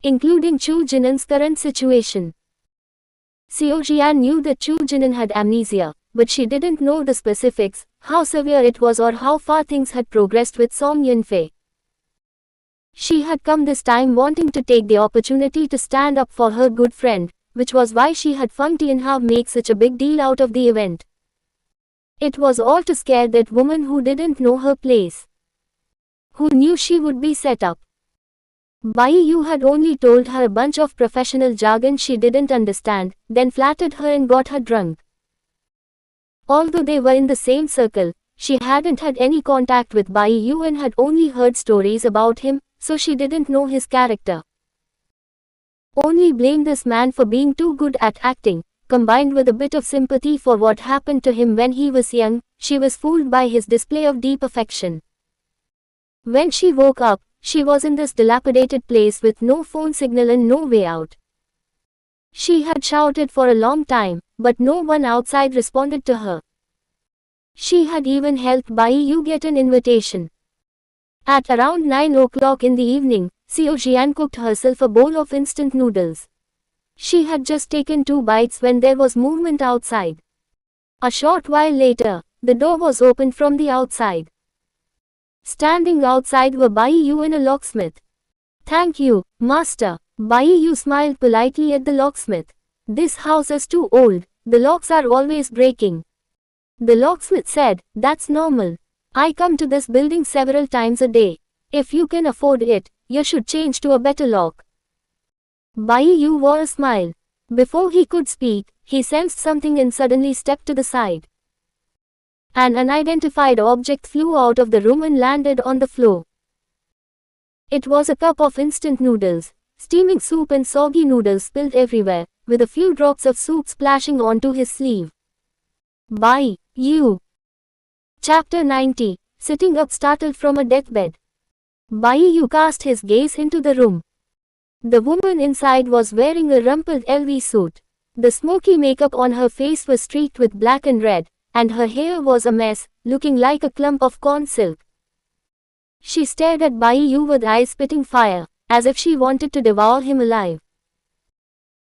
including Chu Jinan's current situation. Xiao Jian knew that Chu Jinan had amnesia, but she didn't know the specifics, how severe it was or how far things had progressed with Song Yunfei. She had come this time wanting to take the opportunity to stand up for her good friend, which was why she had funked in how make such a big deal out of the event. It was all to scare that woman who didn't know her place, who knew she would be set up. Bai Yu had only told her a bunch of professional jargon she didn't understand, then flattered her and got her drunk. Although they were in the same circle, she hadn't had any contact with Bai Yu and had only heard stories about him, so she didn't know his character. Only blamed this man for being too good at acting, combined with a bit of sympathy for what happened to him when he was young. She was fooled by his display of deep affection. When she woke up, she was in this dilapidated place with no phone signal and no way out. She had shouted for a long time, but no one outside responded to her. She had even helped Bai Yu get an invitation. At around 9 o'clock in the evening, Xiao Jian cooked herself a bowl of instant noodles. She had just taken 2 bites when there was movement outside. A short while later, the door was opened from the outside. Standing outside were Bai Yu and a locksmith. "Thank you, master." Bai Yu smiled politely at the locksmith. "This house is too old, the locks are always breaking." The locksmith said, "That's normal. I come to this building several times a day. If you can afford it, you should change to a better lock." Bai Yu wore a smile. Before he could speak, he sensed something and suddenly stepped to the side. An unidentified object flew out of the room and landed on the floor. It was a cup of instant noodles. Steaming soup and soggy noodles spilled everywhere, with a few drops of soup splashing onto his sleeve. Bai Yu. Chapter 90. Sitting up startled from a deathbed. Bai Yu cast his gaze into the room. The woman inside was wearing a rumpled LV suit. The smoky makeup on her face was streaked with black and red, and her hair was a mess, looking like a clump of corn silk. She stared at Bai Yu with eyes spitting fire, as if she wanted to devour him alive.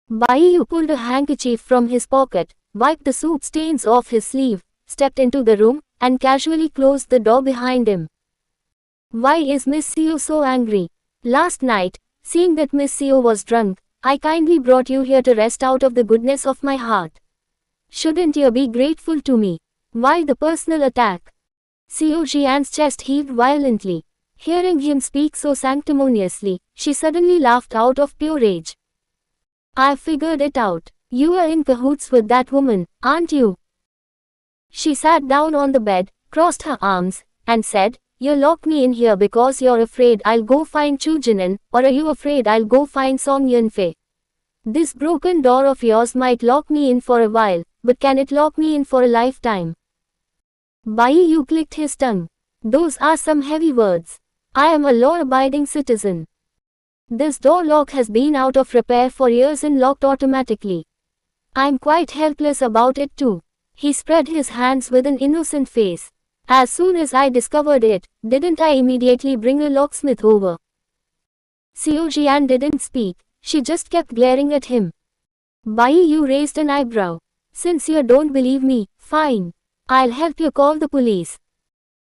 Bai Yu pulled a handkerchief from his pocket, wiped the soup stains off his sleeve, stepped into the room, and casually closed the door behind him. "Why is Miss Xiao so angry? Last night, seeing that Miss Xiao was drunk, I kindly brought you here to rest out of the goodness of my heart. Shouldn't you be grateful to me? Why the personal attack?" Xiao Jian's chest heaved violently. Hearing him speak so sanctimoniously, she suddenly laughed out of pure rage. "I've figured it out. You are in cahoots with that woman, aren't you?" She sat down on the bed, crossed her arms, and said, "You locked me in here because you're afraid I'll go find Chu Jinan, or are you afraid I'll go find Song Yunfei? This broken door of yours might lock me in for a while, but can it lock me in for a lifetime?" Bai Yu clicked his tongue. "Those are some heavy words. I am a law-abiding citizen. This door lock has been out of repair for years and locked automatically. I'm quite helpless about it too." He spread his hands with an innocent face. "As soon as I discovered it, didn't I immediately bring a locksmith over?" Xiao Jian didn't speak, she just kept glaring at him. Bai Yu raised an eyebrow. "Since you don't believe me, fine. I'll help you call the police."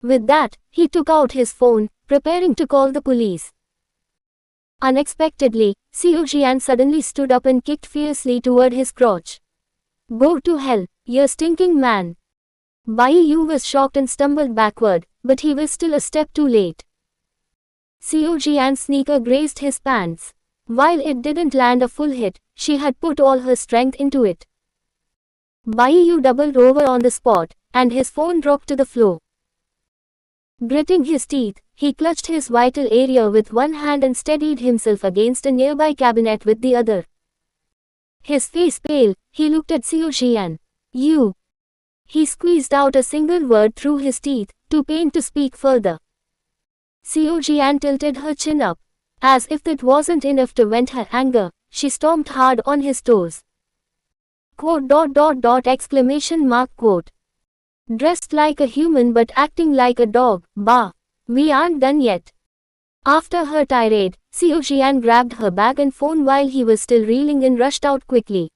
With that, he took out his phone, preparing to call the police. Unexpectedly, Xiao Jian suddenly stood up and kicked fiercely toward his crotch. "Go to hell, you stinking man." Bai Yu was shocked and stumbled backward, but he was still a step too late. Xiao Jian's sneaker grazed his pants. While it didn't land a full hit, she had put all her strength into it. Bai Yu doubled over on the spot, and his phone dropped to the floor. Gritting his teeth, he clutched his vital area with one hand and steadied himself against a nearby cabinet with the other. His face pale, he looked at Xiao Jian. "You." He squeezed out a single word through his teeth, too pained to speak further. Xiao Jian tilted her chin up. As if that wasn't enough to vent her anger, she stomped hard on his toes. Exclamation mark quote. "Dressed like a human but acting like a dog, bah. We aren't done yet." After her tirade, Xiao Jian grabbed her bag and phone while he was still reeling and rushed out quickly.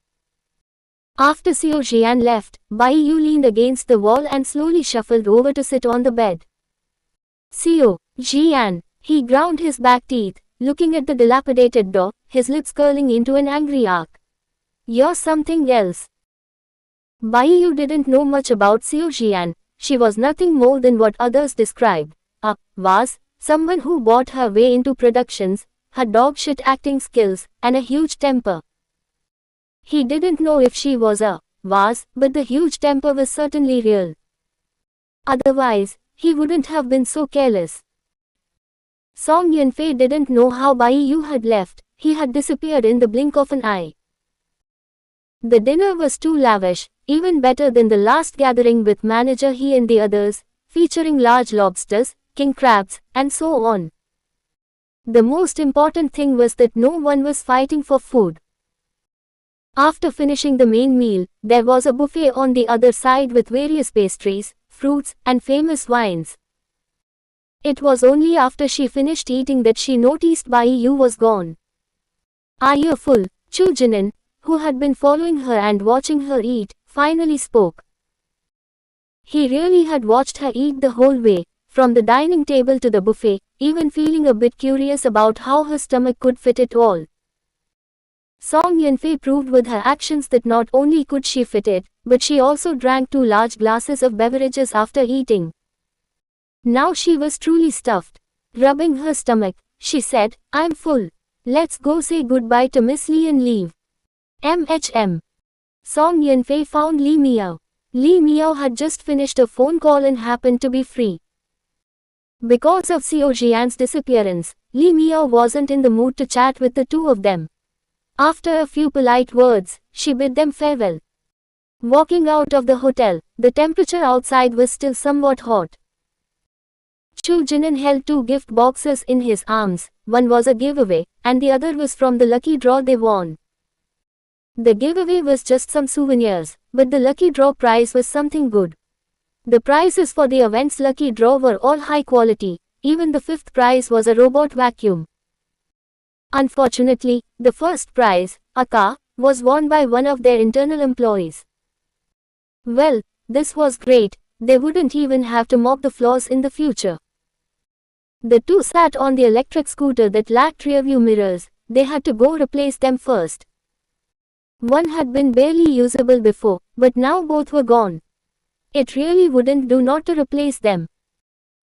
After Xiao Jian left, Bai Yu leaned against the wall and slowly shuffled over to sit on the bed. "Xiao Jian," He ground his back teeth, looking at the dilapidated door, his lips curling into an angry arc. You're something else. Bai Yu didn't know much about Xiao Jian. She was nothing more than what others described. A vase, someone who bought her way into productions, her dog-shit acting skills, and a huge temper. He didn't know if she was a vase, but the huge temper was certainly real. Otherwise, he wouldn't have been so careless. Song Yunfei didn't know how Bai Yu had left. He had disappeared in the blink of an eye. The dinner was too lavish, even better than the last gathering with manager he and the others, featuring large lobsters, king crabs, and so on. The most important thing was that no one was fighting for food. After finishing the main meal, there was a buffet on the other side with various pastries, fruits, and famous wines. It was only after she finished eating that she noticed Bai Yu was gone. "Are you full?" Chu Jinan, who had been following her and watching her eat, finally spoke. He really had watched her eat the whole way, from the dining table to the buffet, even feeling a bit curious about how her stomach could fit it all. Song Yunfei proved with her actions that not only could she fit it, but she also drank 2 large glasses of beverages after eating. Now she was truly stuffed. Rubbing her stomach, she said, "I'm full. Let's go say goodbye to Miss Li and leave." MHM. Song Yunfei found Li Miao. Li Miao had just finished a phone call and happened to be free. Because of Xiao Jian's disappearance, Li Miao wasn't in the mood to chat with the two of them. After a few polite words, she bid them farewell. Walking out of the hotel, the temperature outside was still somewhat hot. Chu Jinan held 2 gift boxes in his arms. One was a giveaway, and the other was from the lucky draw they won. The giveaway was just some souvenirs, but the lucky draw prize was something good. The prizes for the event's lucky draw were all high quality. Even the 5th prize was a robot vacuum. Unfortunately, the first prize, a car, was won by one of their internal employees. Well, this was great. They wouldn't even have to mop the floors in the future. The two sat on the electric scooter that lacked rearview mirrors. They had to go replace them first. One had been barely usable before, but now both were gone. It really wouldn't do not to replace them.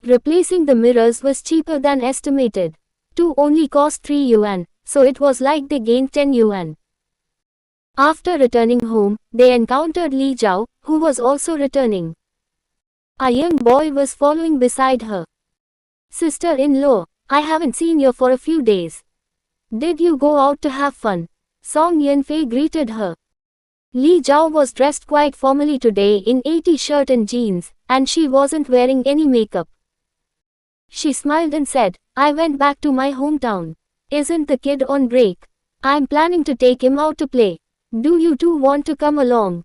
Replacing the mirrors was cheaper than estimated. 2 only cost 3 yuan, so it was like they gained 10 yuan. After returning home, they encountered Li Zhao, who was also returning. A young boy was following beside her. "Sister-in-law, I haven't seen you for a few days. Did you go out to have fun?" Song Yunfei greeted her. Li Zhao was dressed quite formally today in a t-shirt and jeans, and she wasn't wearing any makeup. She smiled and said, "I went back to my hometown. Isn't the kid on break? I'm planning to take him out to play. Do you two want to come along?"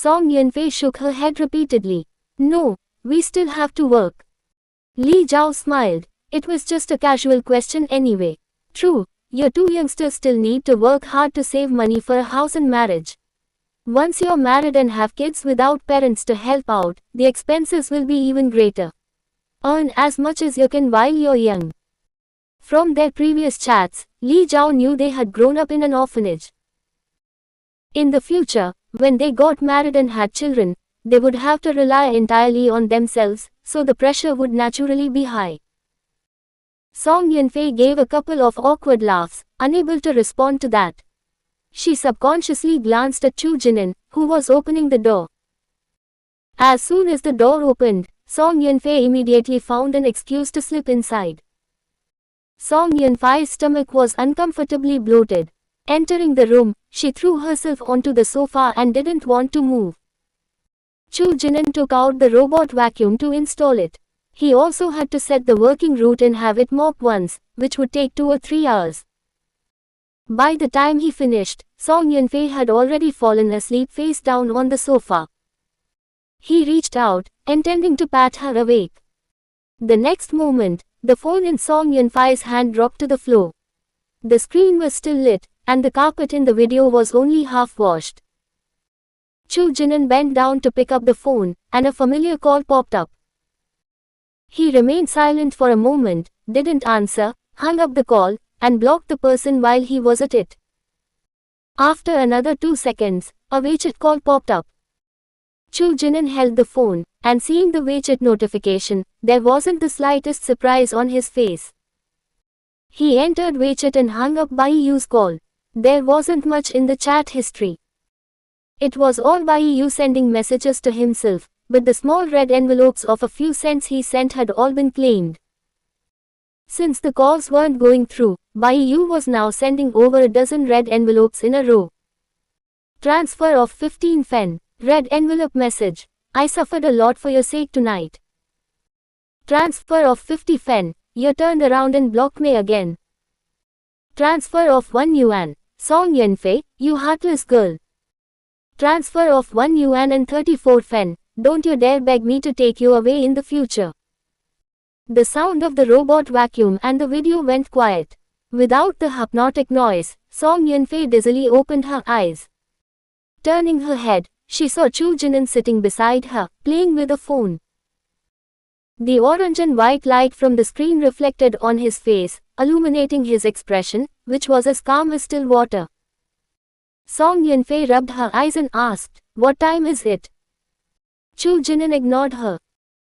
Song Yunfei shook her head repeatedly. "No, we still have to work." Li Zhao smiled. It was just a casual question anyway. "True, your two youngsters still need to work hard to save money for a house and marriage. Once you're married and have kids without parents to help out, the expenses will be even greater. Earn as much as you can while you're young." From their previous chats, Li Zhao knew they had grown up in an orphanage. In the future, when they got married and had children, they would have to rely entirely on themselves, so the pressure would naturally be high. Song Yunfei gave a couple of awkward laughs, unable to respond to that. She subconsciously glanced at Chu Jinan, who was opening the door. As soon as the door opened, Song Yunfei immediately found an excuse to slip inside. Song Yunfei's stomach was uncomfortably bloated. Entering the room, she threw herself onto the sofa and didn't want to move. Chu Jinan took out the robot vacuum to install it. He also had to set the working route and have it mop once, which would take 2 or 3 hours. By the time he finished, Song Yunfei had already fallen asleep face down on the sofa. He reached out, intending to pat her awake. The next moment, the phone in Song Yunfei's hand dropped to the floor. The screen was still lit, and the carpet in the video was only half washed. Chu Jinan bent down to pick up the phone, and a familiar call popped up. He remained silent for a moment, didn't answer, hung up the call, and blocked the person while he was at it. After another 2 seconds, a WeChat call popped up. Chu Jinan held the phone, and seeing the WeChat notification, there wasn't the slightest surprise on his face. He entered WeChat and hung up Bai Yu's call. There wasn't much in the chat history. It was all Bai Yu sending messages to himself, but the small red envelopes of a few cents he sent had all been claimed. Since the calls weren't going through, Bai Yu was now sending over a dozen red envelopes in a row. Transfer of 15 fen. Red envelope message. I suffered a lot for your sake tonight. Transfer of 50 fen. You turned around and blocked me again. Transfer of 1 yuan. Song Yanfei, you heartless girl. Transfer of 1 yuan and 34 fen. Don't you dare beg me to take you away in the future. The sound of the robot vacuum and the video went quiet. Without the hypnotic noise, Song Yanfei dizzily opened her eyes. Turning her head, she saw Chu Jinan sitting beside her, playing with a phone. The orange and white light from the screen reflected on his face, illuminating his expression, which was as calm as still water. Song Yanfei rubbed her eyes and asked, "What time is it?" Chu Jinan ignored her.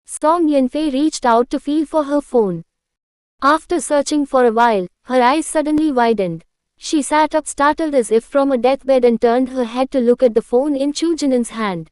Song Yanfei reached out to feel for her phone. After searching for a while, her eyes suddenly widened. She sat up startled as if from a deathbed and turned her head to look at the phone in Chu Jinan's hand.